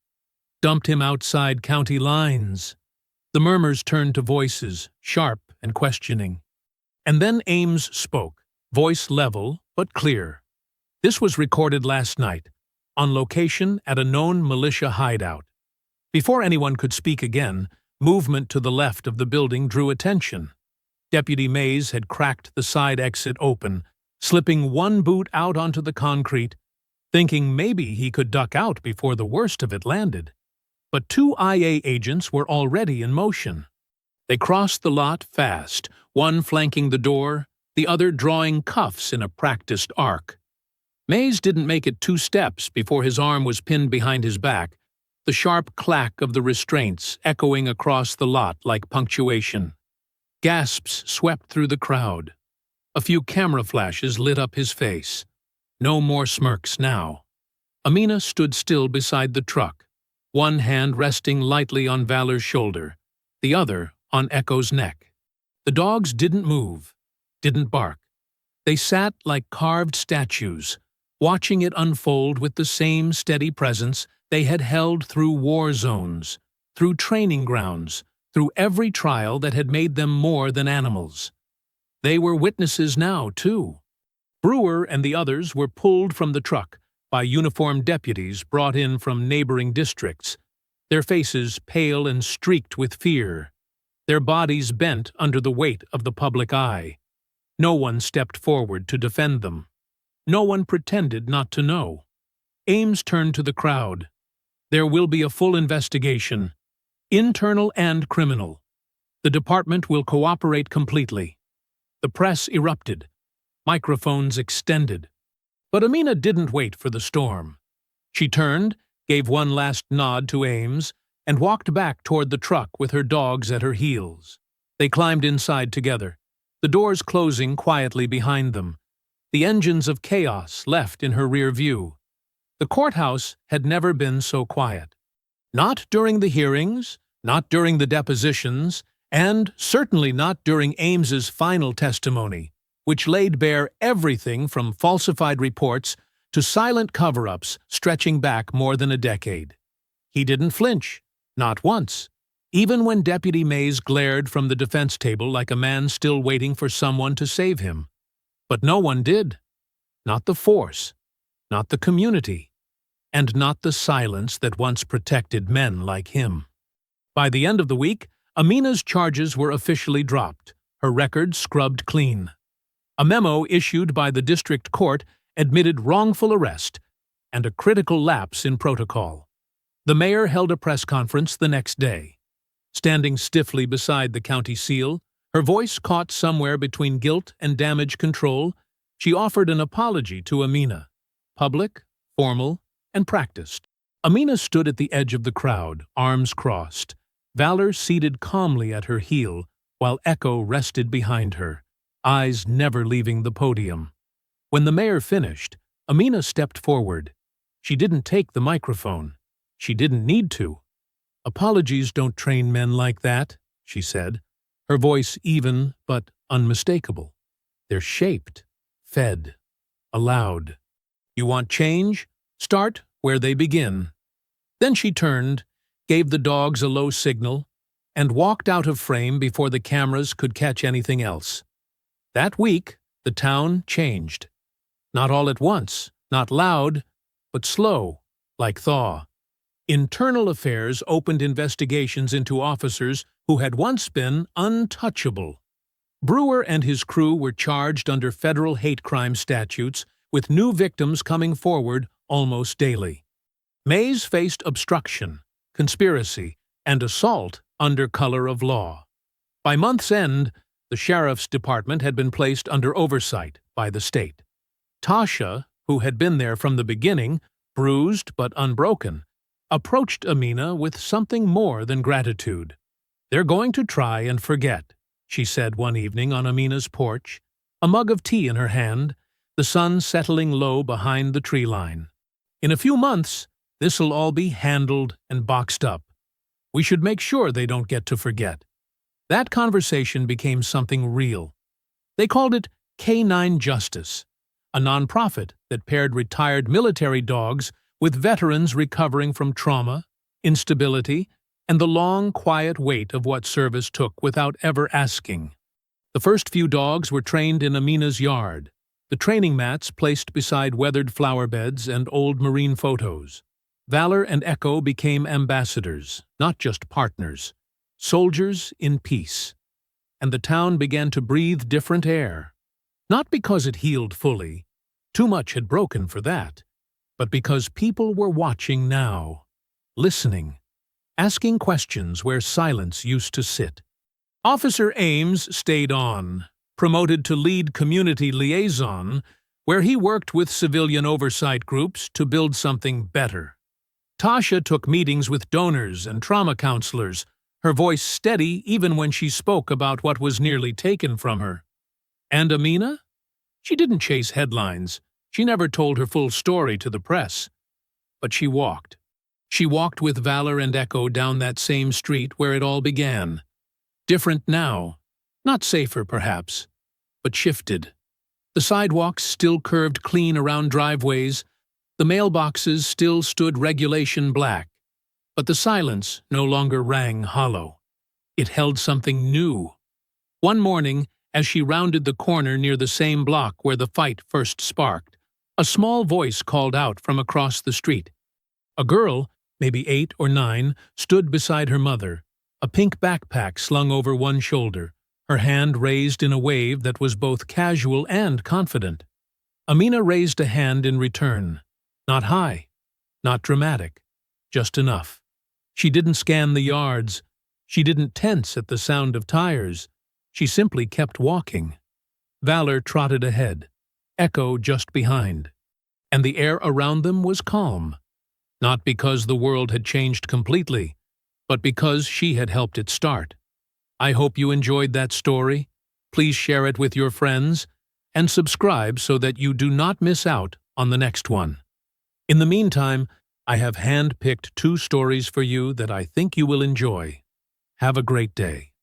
Dumped him outside county lines." The murmurs turned to voices, sharp and questioning. And then Ames spoke, voice level but clear. This was recorded last night, on location at a known militia hideout. Before anyone could speak again, movement to the left of the building drew attention. Deputy Mays had cracked the side exit open, slipping one boot out onto the concrete, thinking maybe he could duck out before the worst of it landed. But 2 IA agents were already in motion. They crossed the lot fast, one flanking the door, the other drawing cuffs in a practiced arc. Mays didn't make it 2 steps before his arm was pinned behind his back, the sharp clack of the restraints echoing across the lot like punctuation. Gasps swept through the crowd. A few camera flashes lit up his face. No more smirks now. Amina stood still beside the truck, one hand resting lightly on Valor's shoulder, the other on Echo's neck. The dogs didn't move, didn't bark. They sat like carved statues, watching it unfold with the same steady presence they had held through war zones, through training grounds, through every trial that had made them more than animals. They were witnesses now, too. Brewer and the others were pulled from the truck by uniformed deputies brought in from neighboring districts, their faces pale and streaked with fear, their bodies bent under the weight of the public eye. No one stepped forward to defend them. No one pretended not to know. Ames turned to the crowd. "There will be a full investigation. internal and criminal. The department will cooperate completely. The press erupted. Microphones extended. But Amina didn't wait for the storm. She turned, gave one last nod to Ames, and walked back toward the truck with her dogs at her heels. They climbed inside together, the doors closing quietly behind them. The engines of chaos left in her rear view. The courthouse had never been so quiet. Not during the hearings, not during the depositions, and certainly not during Ames's final testimony, which laid bare everything from falsified reports to silent cover-ups stretching back more than a decade. He didn't flinch, not once, even when Deputy Mays glared from the defense table like a man still waiting for someone to save him. But no one did. Not the force, not the community, and not the silence that once protected men like him. By the end of the week, Amina's charges were officially dropped, her record scrubbed clean. A memo issued by the district court admitted wrongful arrest and a critical lapse in protocol. The mayor held a press conference the next day. Standing stiffly beside the county seal, her voice caught somewhere between guilt and damage control, she offered an apology to Amina, public, formal, and practiced. Amina stood at the edge of the crowd, arms crossed, Valor seated calmly at her heel, while Echo rested behind her, eyes never leaving the podium. When the mayor finished, Amina stepped forward. She didn't take the microphone. She didn't need to. "Apologies don't train men like that," she said, her voice even but unmistakable. "They're shaped, fed, allowed. You want change? Start where they begin." Then she turned, gave the dogs a low signal, and walked out of frame before the cameras could catch anything else. That week, the town changed. Not all at once, not loud, but slow, like thaw. Internal Affairs opened investigations into officers who had once been untouchable. Brewer and his crew were charged under federal hate crime statutes, with new victims coming forward almost daily. Mays faced obstruction, conspiracy, and assault under color of law. By month's end, the sheriff's department had been placed under oversight by the state. Tasha, who had been there from the beginning, bruised but unbroken, approached Amina with something more than gratitude. "They're going to try and forget," she said one evening on Amina's porch, a mug of tea in her hand, the sun settling low behind the tree line. "In a few months, this'll all be handled and boxed up. We should make sure they don't get to forget." That conversation became something real. They called it K9 Justice, a nonprofit that paired retired military dogs with veterans recovering from trauma, instability, and the long, quiet wait of what service took without ever asking. The first few dogs were trained in Amina's yard, the training mats placed beside weathered flower beds and old marine photos. Valor and Echo became ambassadors, not just partners, soldiers in peace. And the town began to breathe different air. Not because it healed fully, too much had broken for that, but because people were watching now, listening, asking questions where silence used to sit. Officer Ames stayed on, promoted to lead community liaison, where he worked with civilian oversight groups to build something better. Tasha took meetings with donors and trauma counselors, her voice steady even when she spoke about what was nearly taken from her. And Amina? She didn't chase headlines. She never told her full story to the press. But she walked. She walked with Valor and Echo down that same street where it all began. Different now. Not safer, perhaps, but shifted. The sidewalks still curved clean around driveways. The mailboxes still stood regulation black. But the silence no longer rang hollow. It held something new. One morning, as she rounded the corner near the same block where the fight first sparked, a small voice called out from across the street. A girl, maybe 8 or 9, stood beside her mother, a pink backpack slung over one shoulder, her hand raised in a wave that was both casual and confident. Amina raised a hand in return. Not high, not dramatic, just enough. She didn't scan the yards. She didn't tense at the sound of tires. She simply kept walking. Valor trotted ahead, Echo just behind, and the air around them was calm, not because the world had changed completely, but because she had helped it start. I hope you enjoyed that story. Please share it with your friends and subscribe so that you do not miss out on the next one. In the meantime, I have hand-picked 2 stories for you that I think you will enjoy. Have a great day.